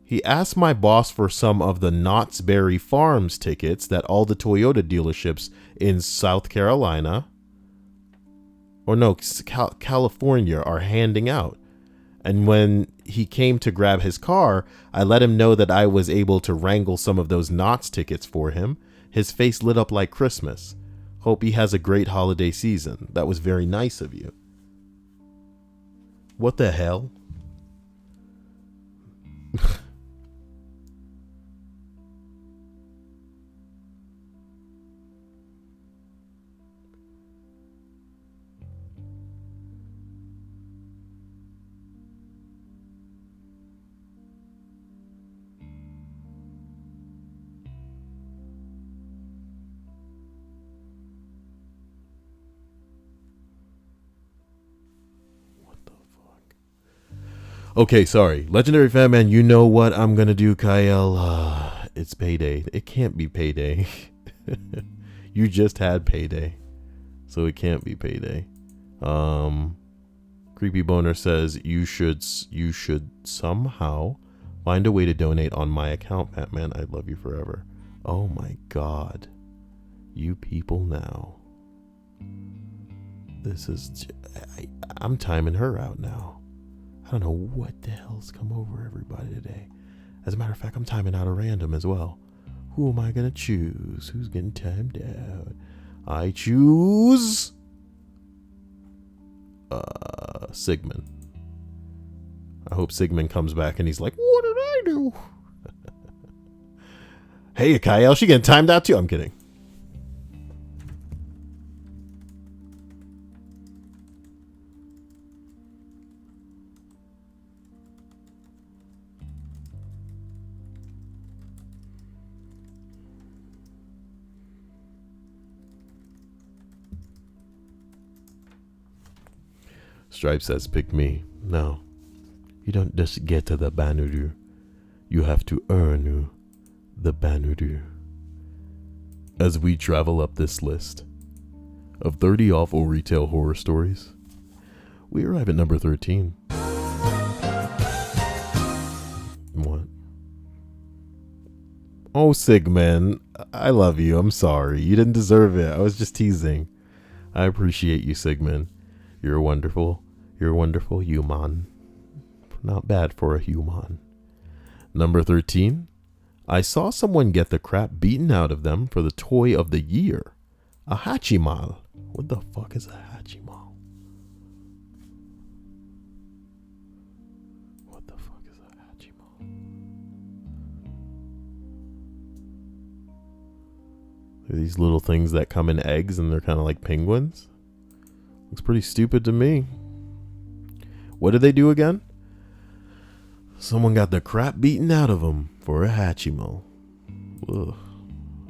He asked my boss for some of the Knott's Berry Farms tickets that all the Toyota dealerships in South Carolina, California are handing out. And when he came to grab his car, I let him know that I was able to wrangle some of those Knott's tickets for him. His face lit up like Christmas. Hope he has a great holiday season. That was very nice of you. What the hell? Okay, sorry. Legendary Fan Man, you know what I'm gonna do, Kyle? It's payday. It can't be payday. You just had payday. So it can't be payday. Creepy Boner says you should somehow find a way to donate on my account, Batman. I love you forever. Oh my god. You people now. This is... I'm timing her out now. I don't know what the hell's come over everybody today. As a matter of fact, I'm timing out a random as well. Who am I going to choose? Who's getting timed out? I choose... Sigmund. I hope Sigmund comes back and he's like, what did I do? Hey, Kyle, she getting timed out too? I'm kidding. Stripe says, pick me. No. You don't just get to the Banuru. You have to earn the Banuru. As we travel up this list of 30 awful retail horror stories, we arrive at number 13. What? Oh, Sigmund, I love you. I'm sorry. You didn't deserve it. I was just teasing. I appreciate you, Sigmund. You're wonderful. You're a wonderful human. Not bad for a human. Number 13. I saw someone get the crap beaten out of them for the toy of the year. A Hachimal. What the fuck is a Hachimal? What the fuck is a Hachimal? They're these little things that come in eggs and they're kind of like penguins. Looks pretty stupid to me. What did they do again? Someone got the crap beaten out of them for a Hatchimal. Ugh.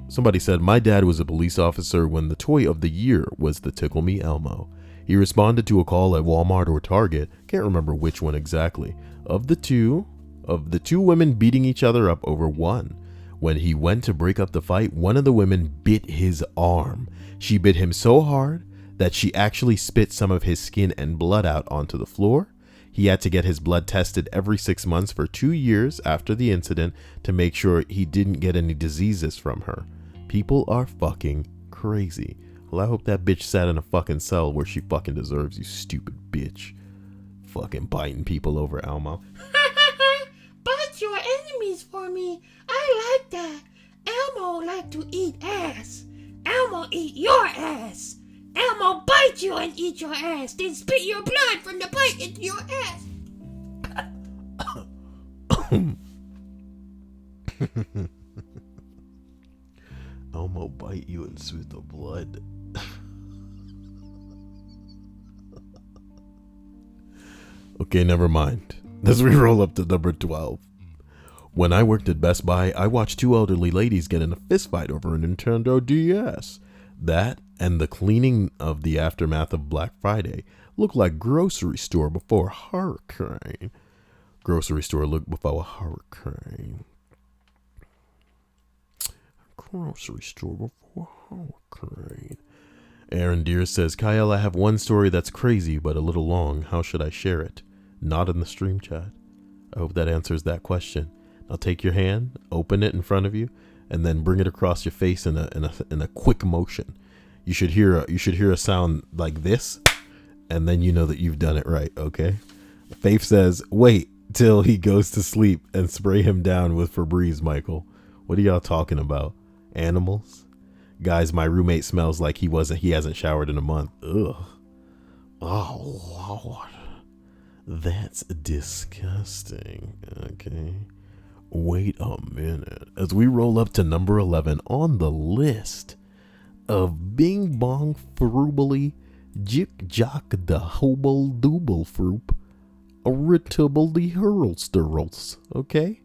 Somebody said, my dad was a police officer when the toy of the year was the Tickle Me Elmo. He responded to a call at Walmart or Target, can't remember which one exactly, of the two women beating each other up over one. When he went to break up the fight, one of the women bit his arm. She bit him so hard that she actually spit some of his skin and blood out onto the floor. He had to get his blood tested every 6 months for 2 years after the incident to make sure he didn't get any diseases from her. People are fucking crazy. Well, I hope that bitch sat in a fucking cell where she fucking deserves, you stupid bitch. Fucking biting people over Elmo. Bite your enemies for me. I like that. Elmo like to eat ass. Elmo eat your ass. Elmo bite you and eat your ass, then spit your blood from the bite into your ass. Elmo bite you and spit the blood. Okay, never mind. As we roll up to number 12. When I worked at Best Buy, I watched two elderly ladies get in a fist fight over a Nintendo DS. That and the cleaning of the aftermath of Black Friday looked like grocery store before hurricane. Grocery store looked before a hurricane. Grocery store before hurricane. Aaron Deere says, Kyle, I have one story that's crazy but a little long. How should I share it? Not in the stream chat. I hope that answers that question. Now take your hand, open it in front of you, and then bring it across your face in a quick motion. You should hear a sound like this, and then you know that you've done it right, okay? Faith says, wait till he goes to sleep and spray him down with Febreze, Michael. What are y'all talking about? Animals? Guys, my roommate smells like he hasn't showered in a month. Ugh. Oh, Lord. That's disgusting. Okay. Wait a minute. As we roll up to number 11 on the list of Bing Bong Frubly Jick Jock the Hobble Dooble Froop Irritable Hurlsterals. Okay?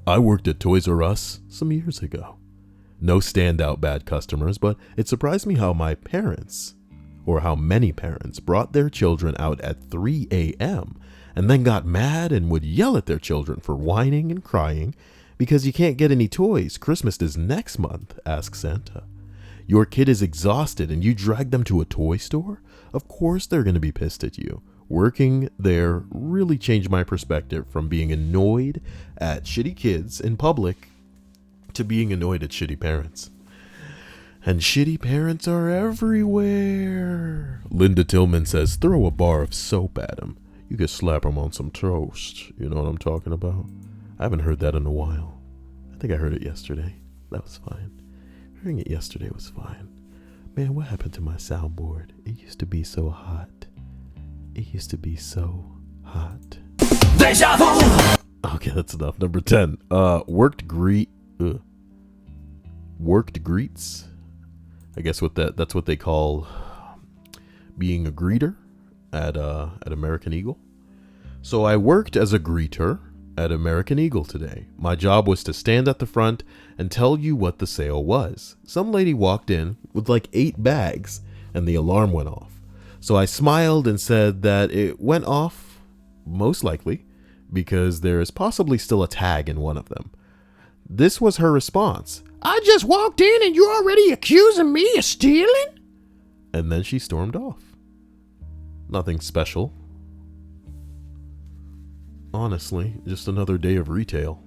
I worked at Toys R Us some years ago. No standout bad customers, but it surprised me how many parents brought their children out at 3 a.m. and then got mad and would yell at their children for whining and crying because you can't get any toys. Christmas is next month, asked Santa. Your kid is exhausted and you drag them to a toy store? Of course they're going to be pissed at you. Working there really changed my perspective from being annoyed at shitty kids in public to being annoyed at shitty parents. And shitty parents are everywhere. Linda Tillman says, throw a bar of soap at him. You could slap him on some toast. You know what I'm talking about? I haven't heard that in a while. I think I heard it yesterday. That was fine. Hearing it yesterday was fine. Man, what happened to my soundboard? It used to be so hot. It used to be so hot. Deja vu! Okay, that's enough. Number 10. Worked greets. I guess that's what they call being a greeter at American Eagle. So I worked as a greeter at American Eagle today. My job was to stand at the front and tell you what the sale was. Some lady walked in with like 8 bags and the alarm went off. So I smiled and said that it went off most likely because there is possibly still a tag in one of them. This was her response. I just walked in and you're already accusing me of stealing? And then she stormed off. Nothing special. Honestly, just another day of retail.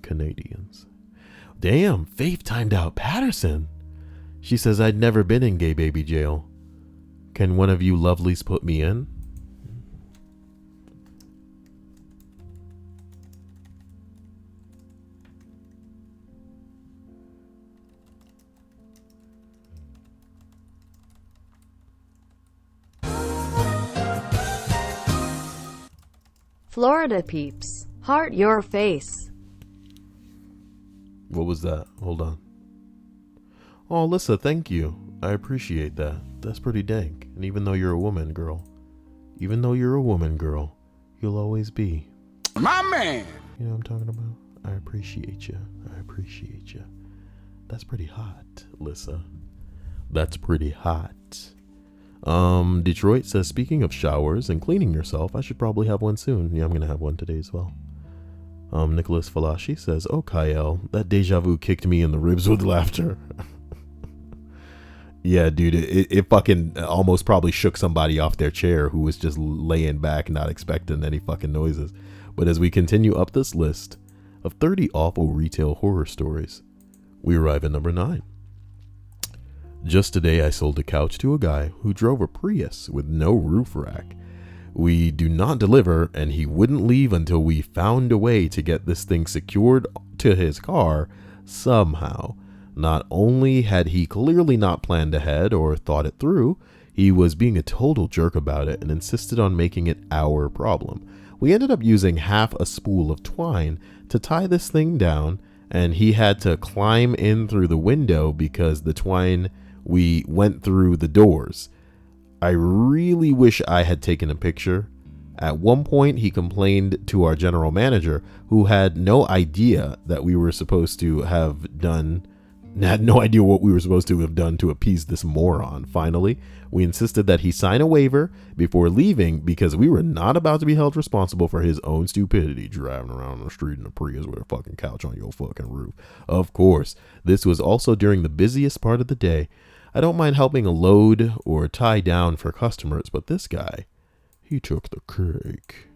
Canadians. Damn, Faith timed out Patterson. She says I'd never been in gay baby jail. Can one of you lovelies put me in? Florida peeps, heart your face. What was that? Hold on. Oh, Alyssa, thank you. I appreciate that. That's pretty dank. And even though you're a woman, girl, you'll always be my man. You know what I'm talking about? I appreciate you. That's pretty hot, Alyssa. That's pretty hot. Detroit says, speaking of showers and cleaning yourself, I should probably have one soon. Yeah, I'm gonna have one today as well. Nicholas Falashi says, oh, Kyle, that deja vu kicked me in the ribs with laughter. Yeah, dude, it fucking almost probably shook somebody off their chair who was just laying back, not expecting any fucking noises. But as we continue up this list of 30 awful retail horror stories, we arrive at number 9. Just today, I sold a couch to a guy who drove a Prius with no roof rack. We do not deliver, and he wouldn't leave until we found a way to get this thing secured to his car somehow. Not only had he clearly not planned ahead or thought it through, he was being a total jerk about it and insisted on making it our problem. We ended up using half a spool of twine to tie this thing down, and he had to climb in through the window because the twine we went through the doors. I really wish I had taken a picture. At one point, he complained to our general manager, who had no idea that we were supposed to have done, had no idea what we were supposed to have done to appease this moron. Finally, we insisted that he sign a waiver before leaving because we were not about to be held responsible for his own stupidity driving around the street in a Prius with a fucking couch on your fucking roof. Of course, this was also during the busiest part of the day. I don't mind helping load or tie down for customers, but this guy, he took the cake.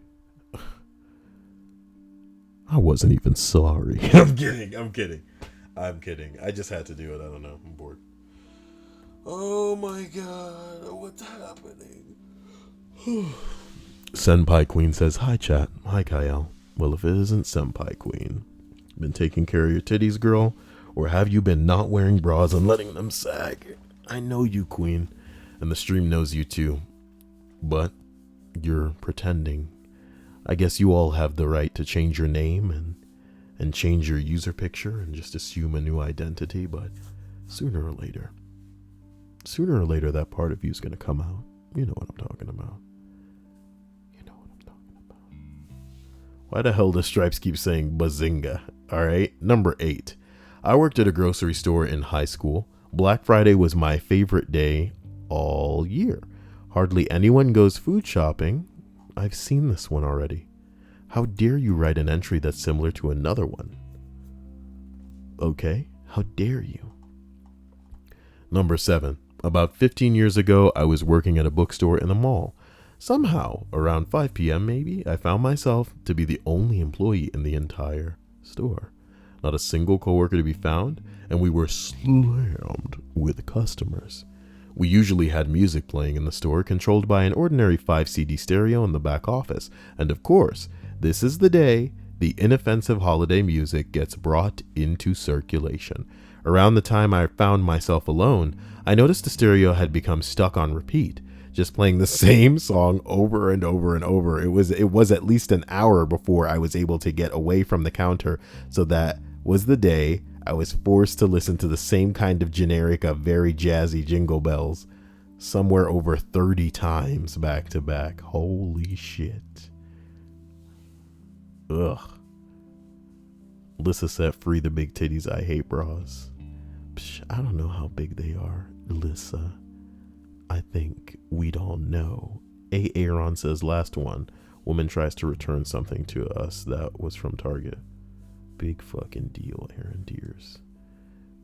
I wasn't even sorry. I'm kidding. I just had to do it. I don't know. I'm bored. Oh my god, what's happening? Senpai Queen says, hi chat. Hi Kyle. Well, if it isn't Senpai Queen, been taking care of your titties, girl? Or have you been not wearing bras and letting them sag? I know you, Queen, and the stream knows you too, but you're pretending. I guess you all have the right to change your name and change your user picture and just assume a new identity, but sooner or later that part of you is going to come out. You know what I'm talking about. Why the hell does Stripes keep saying bazinga? Alright, number 8. I worked at a grocery store in high school. Black Friday was my favorite day all year. Hardly anyone goes food shopping. I've seen this one already. How dare you write an entry that's similar to another one? Okay, how dare you? Number 7. About 15 years ago, I was working at a bookstore in a mall. Somehow, around 5 p.m. maybe, I found myself to be the only employee in the entire store. Not a single coworker to be found, and we were slammed with customers. We usually had music playing in the store, controlled by an ordinary 5 CD stereo in the back office. And of course, this is the day the inoffensive holiday music gets brought into circulation. Around the time I found myself alone, I noticed the stereo had become stuck on repeat, just playing the same song over and over and over. It was at least an hour before I was able to get away from the counter, so that was the day I was forced to listen to the same kind of generic, very jazzy Jingle Bells somewhere over 30 times back to back. Holy shit. Ugh. Lissa said, free the big titties, I hate bras. Psh, I don't know how big they are, Lissa. I think we'd all know. Aaron says, last one. Woman tries to return something to us that was from Target. Big fucking deal, Aaron Deers.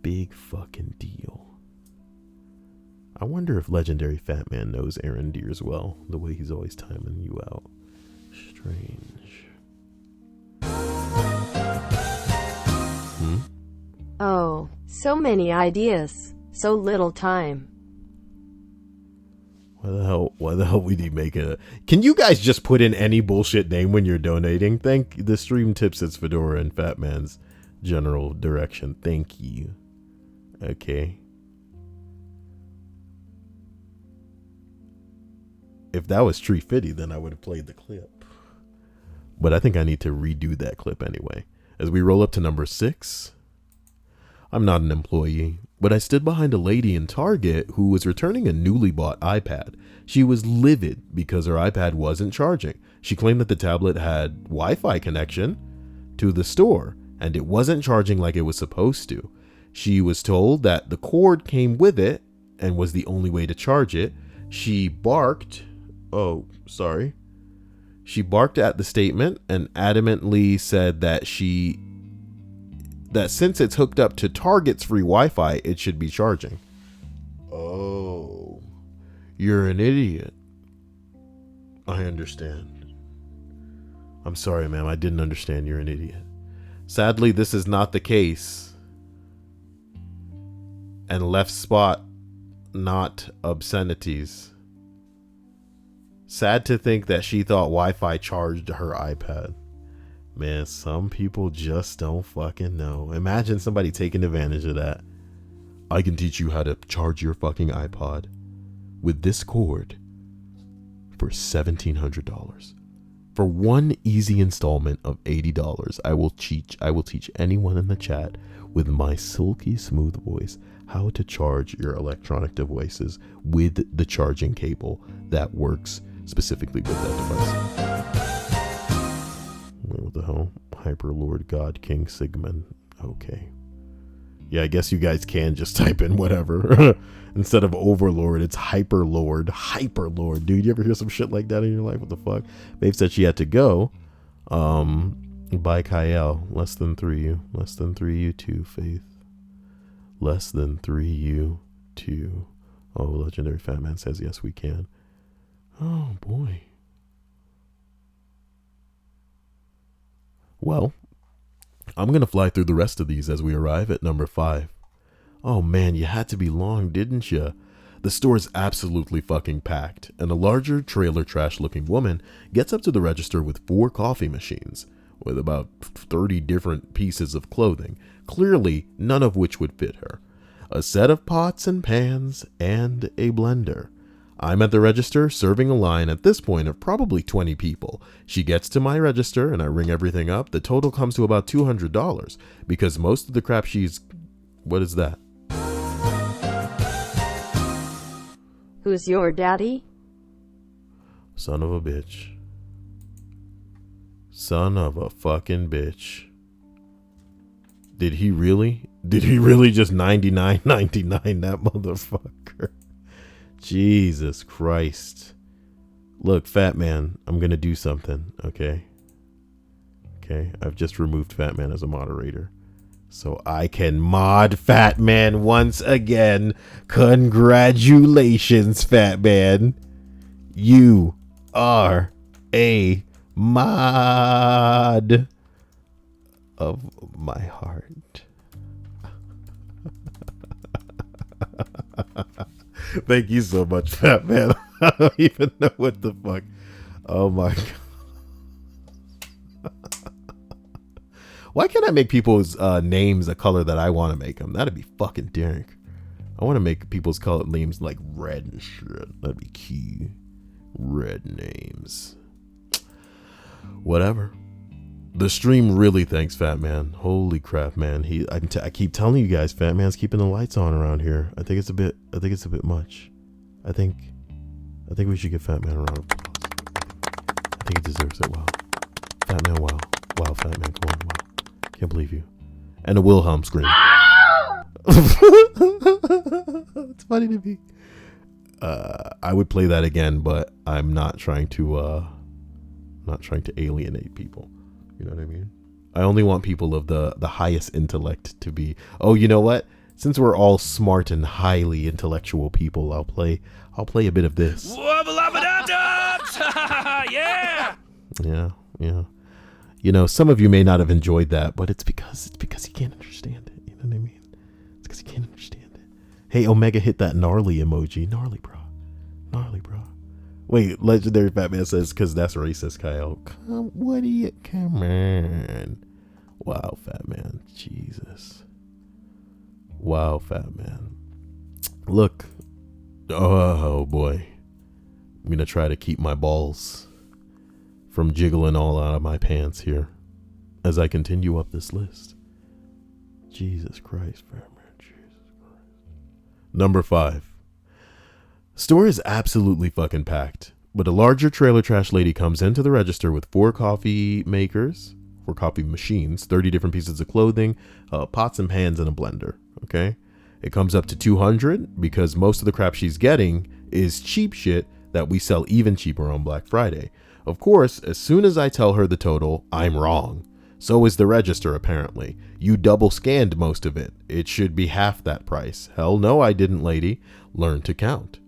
Big fucking deal. I wonder if legendary Fat Man knows Aaron Deers well, the way he's always timing you out. Strange. Oh, so many ideas, so little time. Why the hell would he make it? Can you guys just put in any bullshit name when you're donating? Thank the stream tips. It's Fedora and Fat Man's general direction. Thank you. Okay. If that was Tree Fitty, then I would have played the clip. But I think I need to redo that clip anyway. As we roll up to number 6. I'm not an employee, but I stood behind a lady in Target who was returning a newly bought iPad. She was livid because her iPad wasn't charging. She claimed that the tablet had Wi-Fi connection to the store and it wasn't charging like it was supposed to. She was told that the cord came with it and was the only way to charge it. She barked. She barked at the statement and adamantly said that since it's hooked up to Target's free Wi-Fi, it should be charging. Oh, you're an idiot. I understand. I'm sorry, ma'am. I didn't understand. You're an idiot. Sadly, this is not the case. And left spot, not obscenities. Sad to think that she thought Wi-Fi charged her iPad. Man, some people just don't fucking know. Imagine somebody taking advantage of that. I can teach you how to charge your fucking iPod with this cord for $1,700. For one easy installment of $80, I will teach anyone in the chat with my silky smooth voice how to charge your electronic devices with the charging cable that works specifically with that device. What the hell? Hyperlord God King Sigmund. Okay. Yeah, I guess you guys can just type in whatever. Instead of Overlord, it's Hyperlord. Hyperlord. Dude, you ever hear some shit like that in your life? What the fuck? Babe said she had to go. By Kyle. Less than 3U. Less than 3U too, Faith. Less than 3U too. Oh, legendary Fat Man says yes, we can. Oh, boy. Well, I'm going to fly through the rest of these as we arrive at number 5. Oh man, you had to be long, didn't you? The store's absolutely fucking packed, and a larger trailer trash looking woman gets up to the register with 4 coffee machines, with about 30 different pieces of clothing, clearly none of which would fit her. A set of pots and pans, and a blender. I'm at the register serving a line at this point of probably 20 people. She gets to my register and I ring everything up. The total comes to about $200 because most of the crap what is that? Who's your daddy? Son of a bitch. Son of a fucking bitch. Did he really just $99.99 that motherfucker? Jesus Christ. Look, Fat Man, I'm gonna do something, okay? Okay, I've just removed Fat Man as a moderator. So I can mod Fat Man once again. Congratulations, Fat Man. You are a mod of my heart. Thank you so much, Fat Man. I don't even know what the fuck. Oh my god. Why can't I make people's names a color that I want to make them? That'd be fucking dank. I want to make people's color names like red and shit. That'd be key. Red names. Whatever. The stream really thanks Fat Man. Holy crap, man. I keep telling you guys, Fat Man's keeping the lights on around here. I think it's a bit much. I think we should give Fat Man a round of applause. I think he deserves it. Wow. Fat Man, wow. Wow, Fat Man, come on, wow. Can't believe you. And a Wilhelm scream. It's funny to me. I would play that again, but I'm not trying to alienate people. You know what I mean? I only want people of the highest intellect to be. Oh, you know what? Since we're all smart and highly intellectual people, I'll play a bit of this. Yeah. Yeah. You know, some of you may not have enjoyed that, but it's because you can't understand it. You know what I mean? It's because you can't understand it. Hey, Omega, hit that gnarly emoji. Gnarly, bro. Gnarly, bro. Wait, Legendary Fat Man says, because that's racist, Kyle. Come on. Wow, Fat Man. Jesus. Wow, Fat Man. Look. Oh, boy. I'm going to try to keep my balls from jiggling all out of my pants here as I continue up this list. Jesus Christ, Fat Man. Jesus Christ. Number 5. Store is absolutely fucking packed, but a larger trailer trash lady comes into the register with 4 coffee machines, 30 different pieces of clothing, pots and pans, and a blender. Okay, it comes up to $200 because most of the crap she's getting is cheap shit that we sell even cheaper on Black Friday. Of course, as soon as I tell her the total, I'm wrong. So is the register, apparently. You double scanned most of it. It should be half that price. Hell no, I didn't, lady. Learn to count.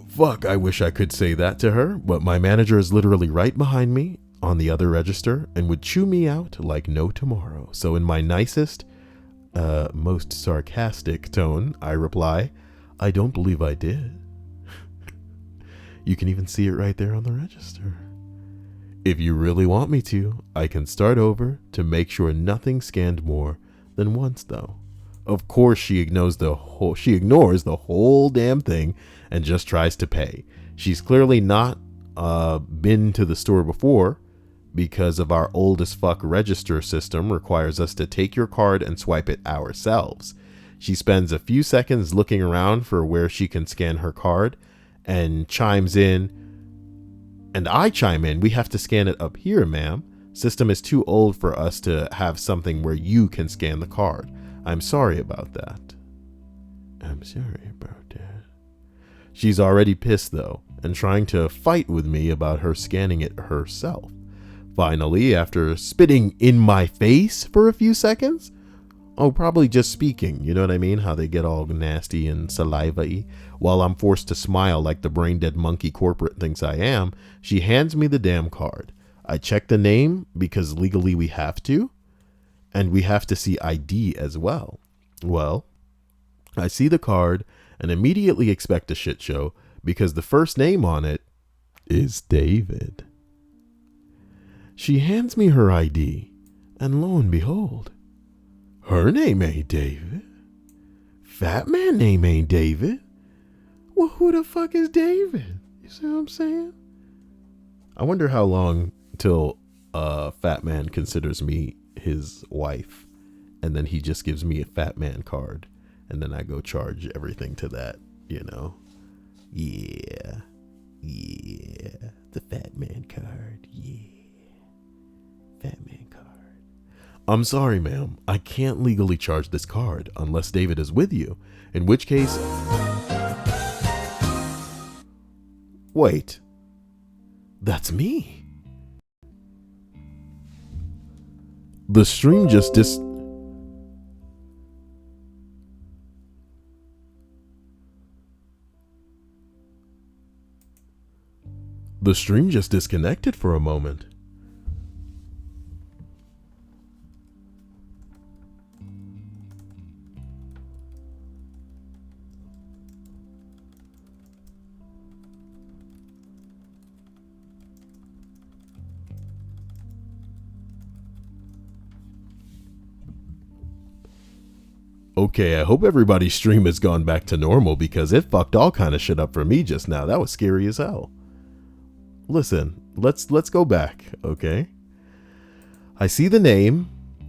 Fuck, I wish I could say that to her, but my manager is literally right behind me on the other register and would chew me out like no tomorrow. So in my nicest, most sarcastic tone, I reply, I don't believe I did. You can even see it right there on the register. If you really want me to, I can start over to make sure nothing scanned more than once, though. Of course, she ignores the whole damn thing and just tries to pay. She's clearly not been to the store before because of our old as fuck register system requires us to take your card and swipe it ourselves. She spends a few seconds looking around for where she can scan her card and chimes in, and I chime in, we have to scan it up here, ma'am. System is too old for us to have something where you can scan the card. I'm sorry about that. I'm sorry about that. She's already pissed though, and trying to fight with me about her scanning it herself. Finally, after spitting in my face for a few seconds, probably just speaking, you know what I mean? How they get all nasty and saliva-y. While I'm forced to smile like the brain-dead monkey corporate thinks I am, she hands me the damn card. I check the name because legally we have to, and we have to see ID as well. Well, I see the card and immediately expect a shit show because the first name on it is David. She hands me her ID, and lo and behold, her name ain't David. Fat Man name ain't David. Well, who the fuck is David? You see what I'm saying? I wonder how long till Fat Man considers me his wife, and then he just gives me a Fat Man card, and then I go charge everything to that, you know? Yeah, the Fat Man card, yeah. Fat Man card. I'm sorry, ma'am. I can't legally charge this card unless David is with you. In which case... Wait. That's me. The stream just disconnected for a moment. Okay, I hope everybody's stream has gone back to normal because it fucked all kind of shit up for me just now. That was scary as hell. Listen, let's go back, okay? I see the name,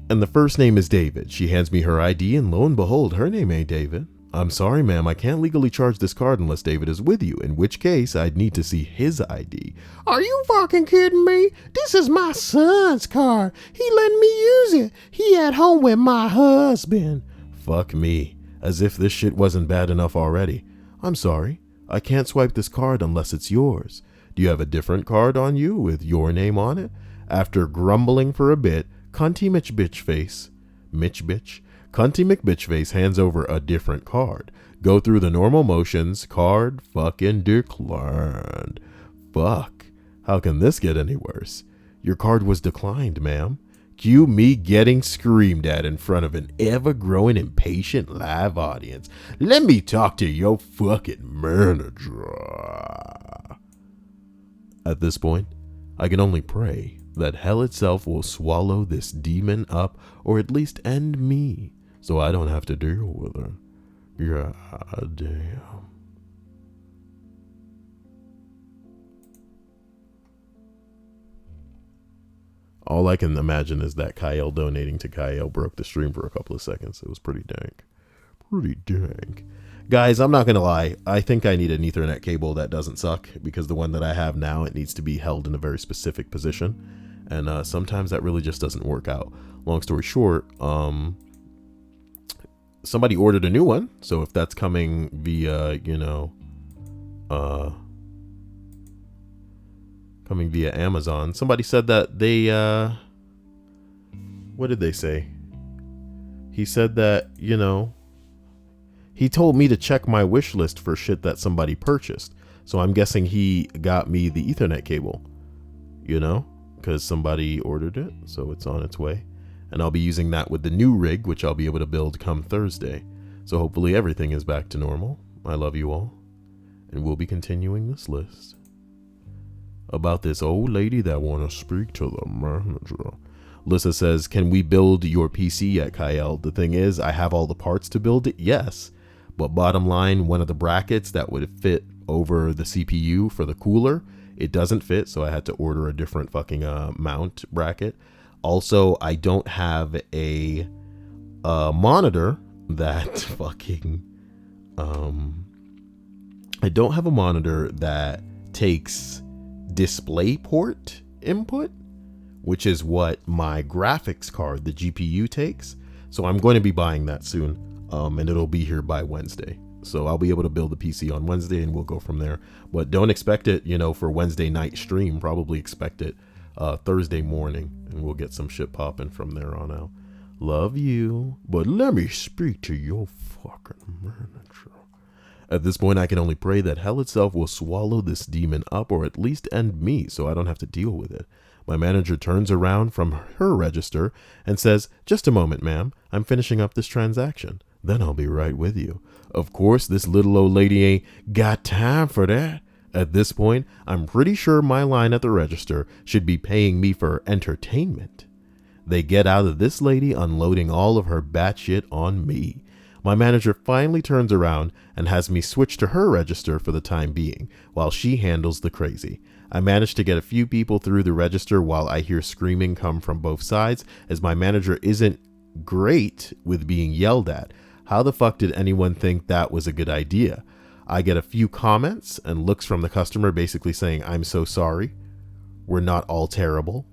and the first name is David. She hands me her ID, and lo and behold, her name ain't David. I'm sorry, ma'am, I can't legally charge this card unless David is with you, in which case I'd need to see his ID. Are you fucking kidding me? This is my son's car. He let me use it. He at home with my husband. Fuck me, as if this shit wasn't bad enough already. I'm sorry, I can't swipe this card unless it's yours. Do you have a different card on you with your name on it? After grumbling for a bit, Cunty McBitchface hands over a different card. Go through the normal motions, card fucking declined. Fuck, how can this get any worse? Your card was declined, ma'am. Cue me getting screamed at in front of an ever-growing impatient live audience. Let me talk to your fucking manager. At this point, I can only pray that hell itself will swallow this demon up, or at least end me, so I don't have to deal with her. God damn. All I can imagine is that Kyle donating to Kyle broke the stream for a couple of seconds. It was pretty dank. Pretty dank. Guys, I'm not going to lie. I think I need an Ethernet cable that doesn't suck, because the one that I have now, it needs to be held in a very specific position. And sometimes that really just doesn't work out. Long story short, somebody ordered a new one. So if that's coming via, coming via Amazon. Somebody said that they, what did they say? He said that, he told me to check my wish list for shit that somebody purchased. So I'm guessing he got me the Ethernet cable, because somebody ordered it. So it's on its way. And I'll be using that with the new rig, which I'll be able to build come Thursday. So hopefully everything is back to normal. I love you all. And we'll be continuing this list about this old lady that want to speak to the manager. Lissa says, can we build your PC at Kyle? The thing is, I have all the parts to build it, yes. But bottom line, one of the brackets that would fit over the CPU for the cooler, it doesn't fit, so I had to order a different fucking mount bracket. Also, I don't have a monitor that fucking... I don't have a monitor that takes DisplayPort input, which is what my graphics card, the GPU, takes. So I'm going to be buying that soon, and it'll be here by Wednesday. So I'll be able to build the PC on Wednesday, and we'll go from there. But don't expect it, for Wednesday night stream. Probably expect it Thursday morning, and we'll get some shit popping from there on out. Love you, but let me speak to your fucking manager. At this point, I can only pray that hell itself will swallow this demon up, or at least end me, so I don't have to deal with it. My manager turns around from her register and says, just a moment, ma'am. I'm finishing up this transaction. Then I'll be right with you. Of course, this little old lady ain't got time for that. At this point, I'm pretty sure my line at the register should be paying me for entertainment. They get out of this lady unloading all of her batshit on me. My manager finally turns around and has me switch to her register for the time being, while she handles the crazy. I manage to get a few people through the register while I hear screaming come from both sides, as my manager isn't great with being yelled at. How the fuck did anyone think that was a good idea? I get a few comments and looks from the customer basically saying, I'm so sorry. We're not all terrible.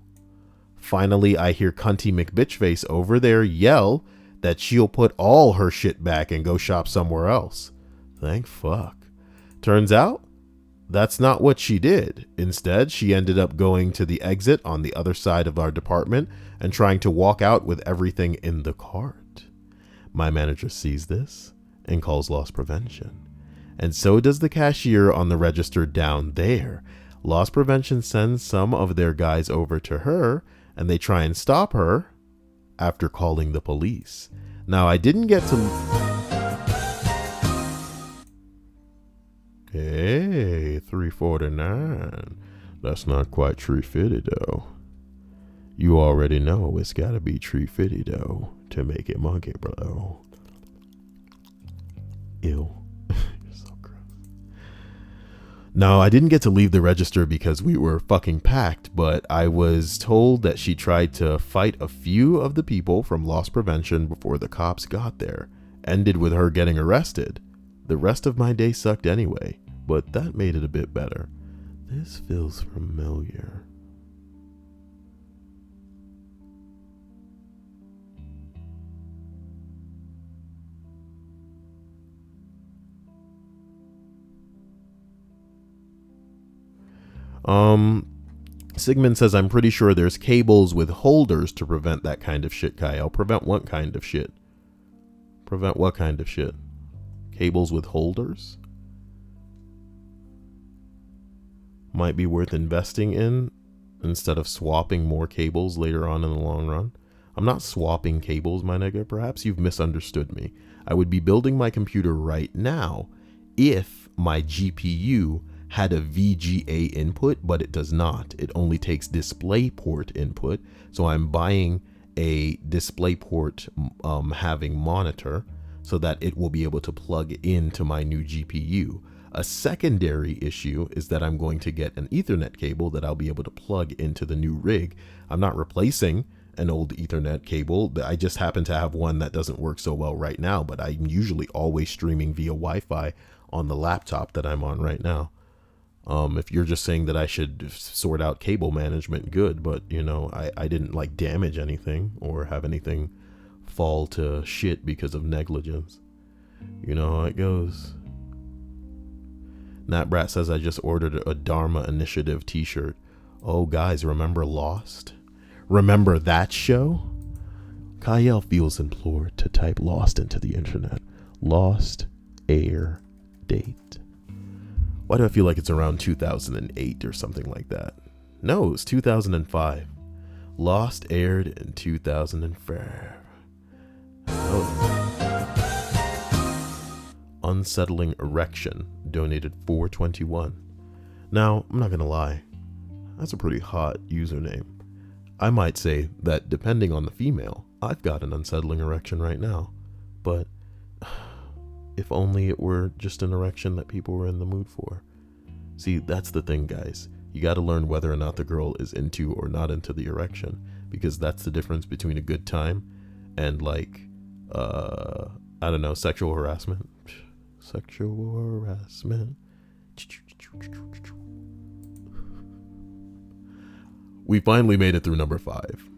Finally, I hear Cunty McBitchface over there yell that she'll put all her shit back and go shop somewhere else. Thank fuck. Turns out, That's not what she did. Instead, she ended up going to the exit on the other side of our department and trying to walk out with everything in the cart. My manager sees this and calls loss prevention. And so does the cashier on the register down there. Loss prevention sends some of their guys over to her, and they try and stop her after calling the police. Now, I didn't get to... Hey, 349. That's not quite tree fitty though. You already know it's gotta be tree fitty though to make it monkey blow. Ew. You're so gross. No, I didn't get to leave the register because we were fucking packed, but I was told that she tried to fight a few of the people from loss prevention before the cops got there. Ended with her getting arrested. The rest of my day sucked anyway, but that made it a bit better. This feels familiar. Sigmund says, I'm pretty sure there's cables with holders to prevent that kind of shit, Kyle. Prevent what kind of shit? Prevent what kind of shit? Cables with holders? Might be worth investing in instead of swapping more cables later on in the long run. I'm not swapping cables, my nigga. Perhaps you've misunderstood me. I would be building my computer right now if my GPU had a VGA input, but it does not. It only takes DisplayPort input. So I'm buying a DisplayPort having monitor so that it will be able to plug into my new GPU. A secondary issue is that I'm going to get an Ethernet cable that I'll be able to plug into the new rig. I'm not replacing an old Ethernet cable. I just happen to have one that doesn't work so well right now, but I'm usually always streaming via Wi-Fi on the laptop that I'm on right now. If you're just saying that I should sort out cable management, good, but you know, I didn't like damage anything or have anything fall to shit because of negligence. You know how it goes. Natbrat says, I just ordered a Dharma Initiative t-shirt. Oh, guys, remember Lost? Remember that show? Kyle feels implored to type Lost into the internet. Lost air date. Why do I feel like it's around 2008 or something like that? No, it was 2005. Lost aired in 2005. Unsettling Erection donated $4.21. Now, I'm not gonna lie, that's a pretty hot username. I might say that depending on the female, I've got an unsettling erection right now, but if only it were just an erection that people were in the mood for. See, that's the thing, guys. You got to learn whether or not the girl is into or not into the erection, because that's the difference between a good time and like, I don't know, sexual harassment. Sexual harassment. We finally made it through number 5.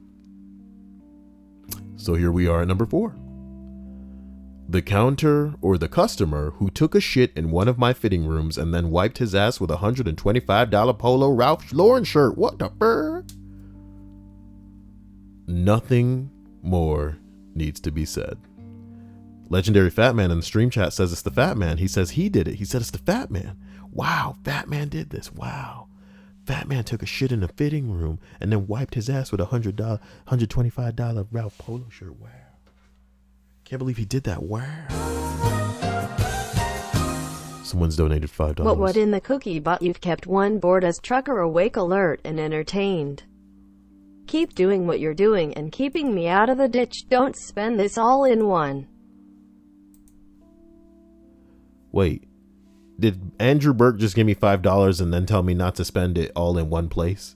So here we are at number 4. The counter or the customer who took a shit in one of my fitting rooms and then wiped his ass with a $125 Polo Ralph Lauren shirt. What the fuck? Nothing more needs to be said. Legendary Fat Man in the stream chat says it's the Fat Man. He says he did it. He said it's the Fat Man. Wow, Fat Man did this. Wow. Fat Man took a shit in a fitting room and then wiped his ass with a $125 Ralph Polo shirt. Wow. Can't believe he did that. Wow. Someone's donated $5. What in the cookie bot? You've kept one bored as trucker awake, alert, and entertained. Keep doing what you're doing and keeping me out of the ditch. Don't spend this all in one. Wait, did Andrew Burke just give me $5 and then tell me not to spend it all in one place?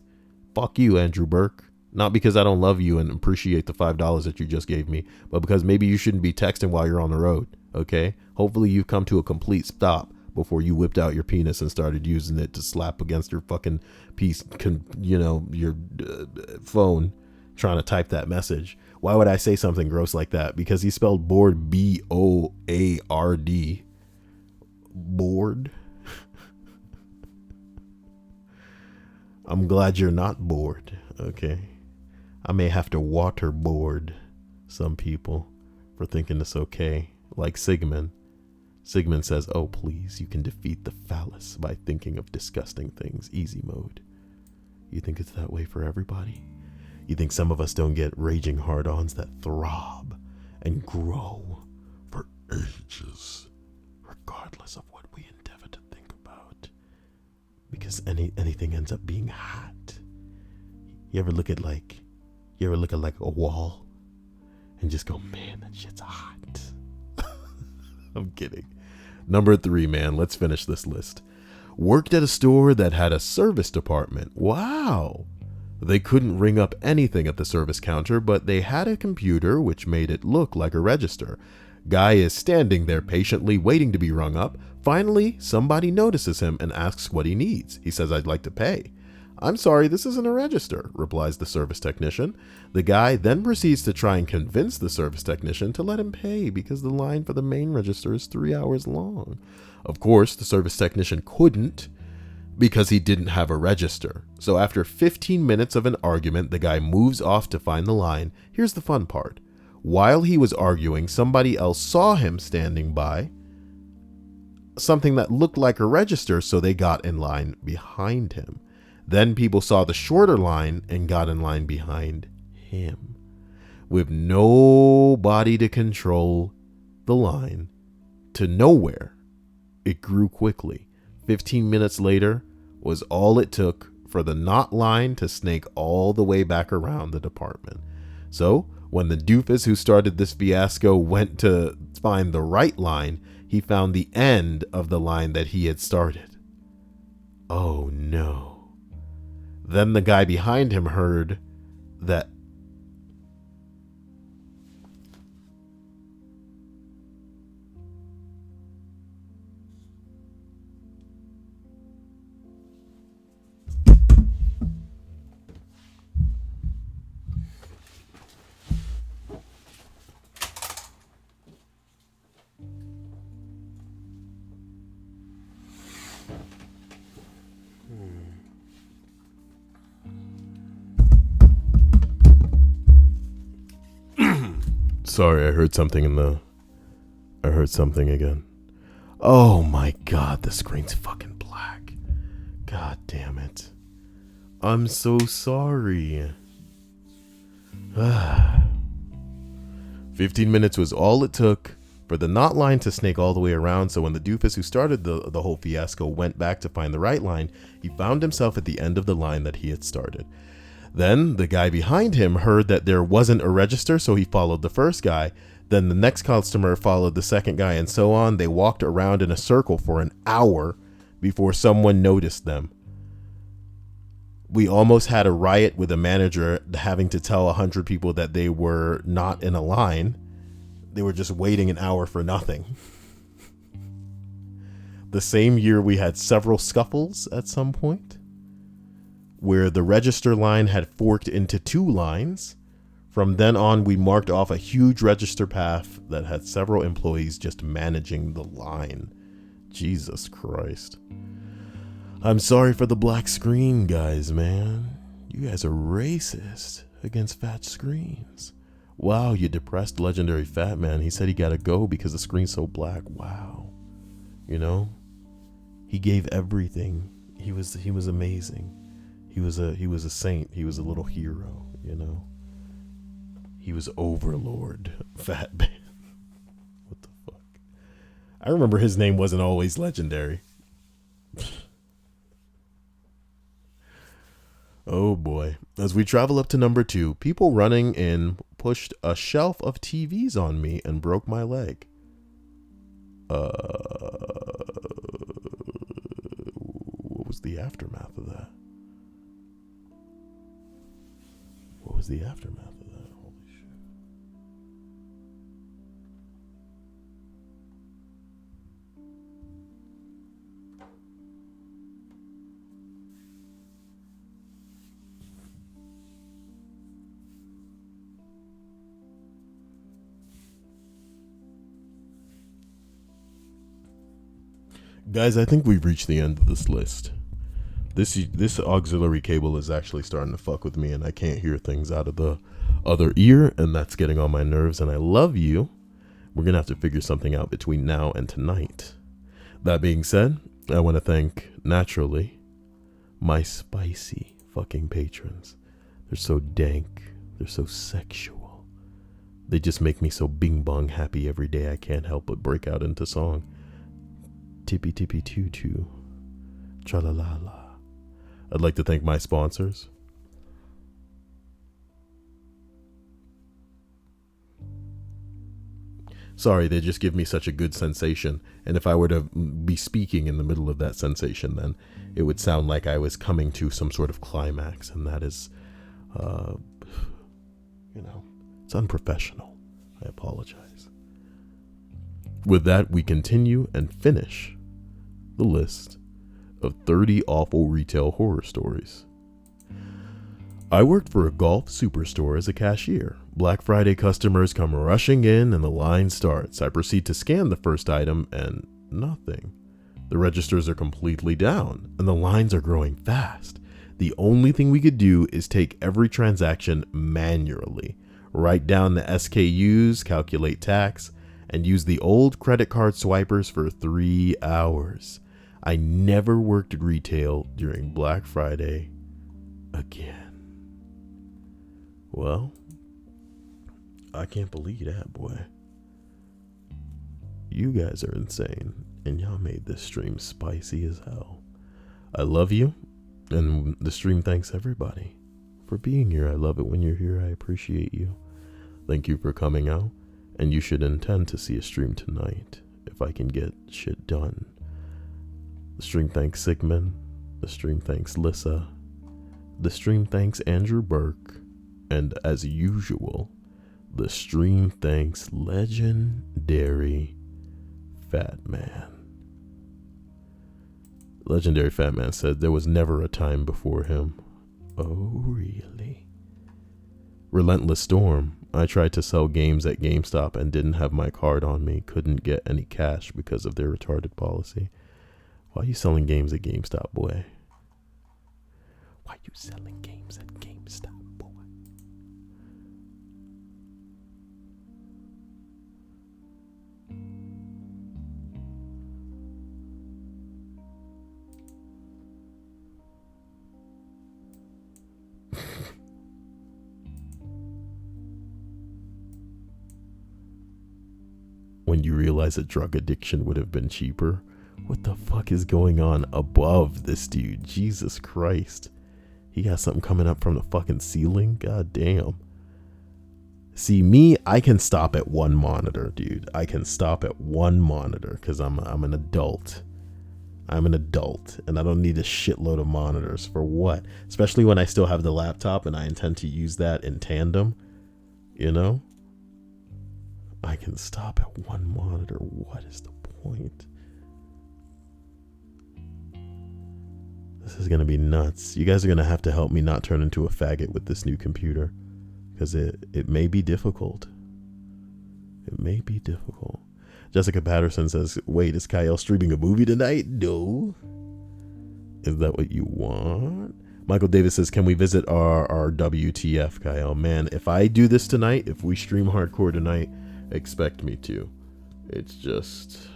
Fuck you, Andrew Burke. Not because I don't love you and appreciate the $5 that you just gave me, but because maybe you shouldn't be texting while you're on the road, okay? Hopefully you've come to a complete stop before you whipped out your penis and started using it to slap against your fucking piece, your phone, trying to type that message. Why would I say something gross like that? Because he spelled bored B-O-A-R-D. Bored? I'm glad you're not bored, okay? I may have to waterboard some people for thinking it's okay. Like Sigmund. Sigmund says, oh, please, you can defeat the phallus by thinking of disgusting things. Easy mode. You think it's that way for everybody? You think some of us don't get raging hard-ons that throb and grow for ages, regardless of what we endeavor to think about? Because anything ends up being hot. You ever look at like a wall and just go, man, that shit's hot. I'm kidding. Number 3, man, let's finish this list. Worked at a store that had a service department. Wow. They couldn't ring up anything at the service counter, but they had a computer which made it look like a register. Guy is standing there patiently waiting to be rung up. Finally, somebody notices him and asks what he needs. He says, I'd like to pay. I'm sorry, this isn't a register, replies the service technician. The guy then proceeds to try and convince the service technician to let him pay because the line for the main register is 3 hours long. Of course, the service technician couldn't because he didn't have a register. So after 15 minutes of an argument, the guy moves off to find the line. Here's the fun part. While he was arguing, somebody else saw him standing by something that looked like a register, so they got in line behind him. Then people saw the shorter line and got in line behind him. With nobody to control the line to nowhere, it grew quickly. 15 minutes later was all it took for the knot line to snake all the way back around the department. So when the doofus who started this fiasco went to find the right line, he found the end of the line that he had started. Oh no. Then the guy behind him heard that Sorry, I heard something again. Oh my god, the screen's fucking black. God damn it. I'm so sorry. 15 minutes was all it took for the knot line to snake all the way around, so when the doofus who started the whole fiasco went back to find the right line, he found himself at the end of the line that he had started. Then the guy behind him heard that there wasn't a register, so he followed the first guy. Then the next customer followed the second guy, and so on. They walked around in a circle for an hour before someone noticed them. We almost had a riot with a manager having to tell 100 people that they were not in a line. They were just waiting an hour for nothing. The same year, we had several scuffles at some point, where the register line had forked into 2 lines. From then on, we marked off a huge register path that had several employees just managing the line. Jesus Christ. I'm sorry for the black screen, guys, man. You guys are racist against fat screens. Wow, you depressed legendary fat man. He said he gotta go because the screen's so black. Wow. You know? He gave everything. He was amazing. He was a saint. He was a little hero, you know. He was Overlord, Fat Man. What the fuck? I remember his name wasn't always legendary. Oh boy. As we travel up to number 2, people running in pushed a shelf of TVs on me and broke my leg. What was the aftermath of that? What was the aftermath of that? Holy shit. Guys, I think we've reached the end of this list. This auxiliary cable is actually starting to fuck with me, and I can't hear things out of the other ear, and that's getting on my nerves. And I love you. We're gonna have to figure something out between now and tonight. That being said, I want to thank, naturally, my spicy fucking patrons. They're so dank. They're so sexual. They just make me so bing bong happy every day. I can't help but break out into song. Tippy tippy tutu. Tra la la la. I'd like to thank my sponsors. Sorry, they just give me such a good sensation. And if I were to be speaking in the middle of that sensation, then it would sound like I was coming to some sort of climax. And that is, it's unprofessional. I apologize. With that, we continue and finish the list of 30 awful retail horror stories. I worked for a golf superstore as a cashier. Black Friday customers come rushing in and the line starts. I proceed to scan the first item and nothing. The registers are completely down and the lines are growing fast. The only thing we could do is take every transaction manually, write down the SKUs, calculate tax, and use the old credit card swipers for 3 hours. I never worked retail during Black Friday again. Well, I can't believe that, boy. You guys are insane, and y'all made this stream spicy as hell. I love you, and the stream thanks everybody for being here. I love it when you're here. I appreciate you. Thank you for coming out, and you should intend to see a stream tonight if I can get shit done. The stream thanks Sigmund. The stream thanks Lissa. The stream thanks Andrew Burke. And as usual, the stream thanks legendary Fat Man. Legendary Fat Man said there was never a time before him. Oh, really? Relentless Storm. I tried to sell games at GameStop and didn't have my card on me. Couldn't get any cash because of their retarded policy. Why are you selling games at GameStop, boy? Why are you selling games at GameStop, boy? When you realize that drug addiction would have been cheaper. What the fuck is going on above this dude? Jesus Christ. He got something coming up from the fucking ceiling? God damn. See, me, I can stop at one monitor, dude. I can stop at one monitor because I'm an adult. I'm an adult and I don't need a shitload of monitors. For what? Especially when I still have the laptop and I intend to use that in tandem. You know? I can stop at one monitor. What is the point? This is going to be nuts. You guys are going to have to help me not turn into a faggot with this new computer. Because it may be difficult. It may be difficult. Jessica Patterson says, wait, is Kyle streaming a movie tonight? No. Is that what you want? Michael Davis says, can we visit our WTF, Kyle? Man, if I do this tonight, if we stream hardcore tonight, expect me to. It's just...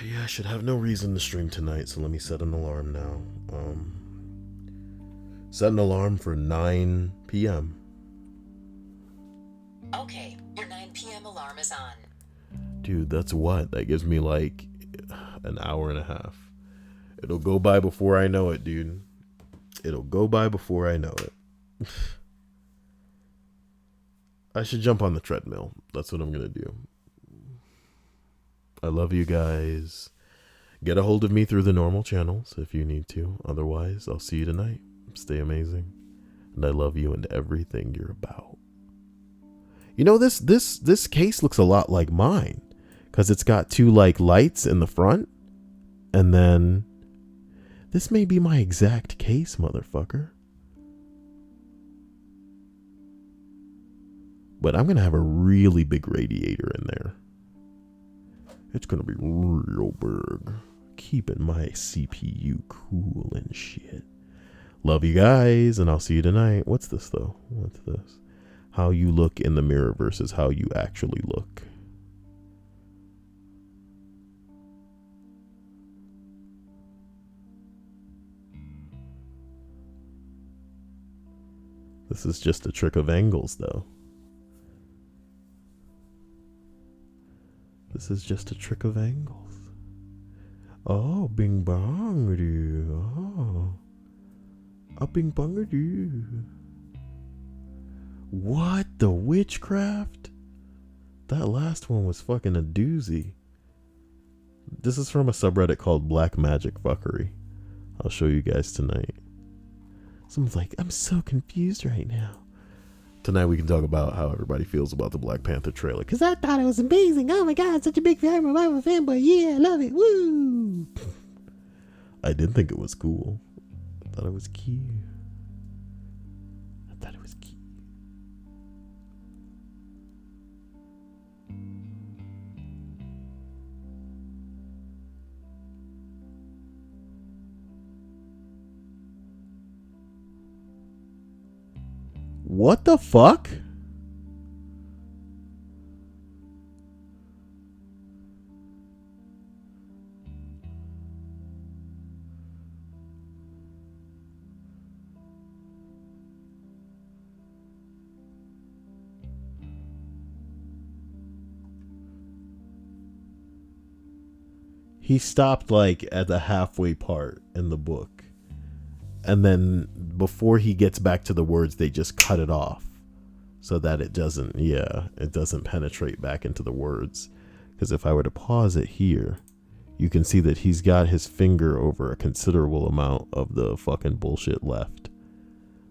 yeah, I should have no reason to stream tonight, so let me set an alarm now. Set an alarm for 9 p.m. Okay, your 9 p.m. alarm is on. Dude, that's what? That gives me like an hour and a half. It'll go by before I know it, dude. It'll go by before I know it. I should jump on the treadmill. That's what I'm going to do. I love you guys. Get a hold of me through the normal channels if you need to. Otherwise, I'll see you tonight. Stay amazing. And I love you and everything you're about. You know, this case looks a lot like mine. Because it's got two like lights in the front. And then this may be my exact case, motherfucker. But I'm going to have a really big radiator in there. It's going to be real big. keeping my CPU cool and shit. Love you guys, and I'll see you tonight. What's this, though? What's this? How you look in the mirror versus how you actually look. This is just a trick of angles, though. This is just a trick of angles. Oh, bing bong. Oh. A bing bong. What the witchcraft? That last one was fucking a doozy. This is from a subreddit called Black Magic Fuckery. I'll show you guys tonight. Someone's like, I'm so confused right now. Tonight we can talk about how everybody feels about the Black Panther trailer. Because I thought it was amazing. Oh my god, such a big fan. I'm a fanboy. Yeah, I love it. Woo! I didn't think it was cool. I thought it was cute. I thought it was cute. What the fuck? He stopped like at the halfway part in the book. And then before he gets back to the words, they just cut it off so that it doesn't penetrate back into the words. Because if I were to pause it here, you can see that he's got his finger over a considerable amount of the fucking bullshit left.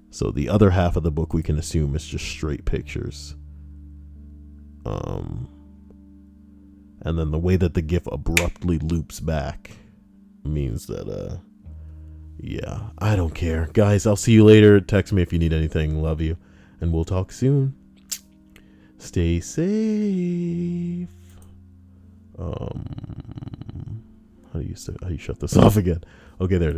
So the other half of the book we can assume is just straight pictures. And then the way that the GIF abruptly loops back means that, yeah, I don't care. Guys, I'll see you later. Text me if you need anything. Love you. And we'll talk soon. Stay safe. How do you shut this off again? Okay, there it is.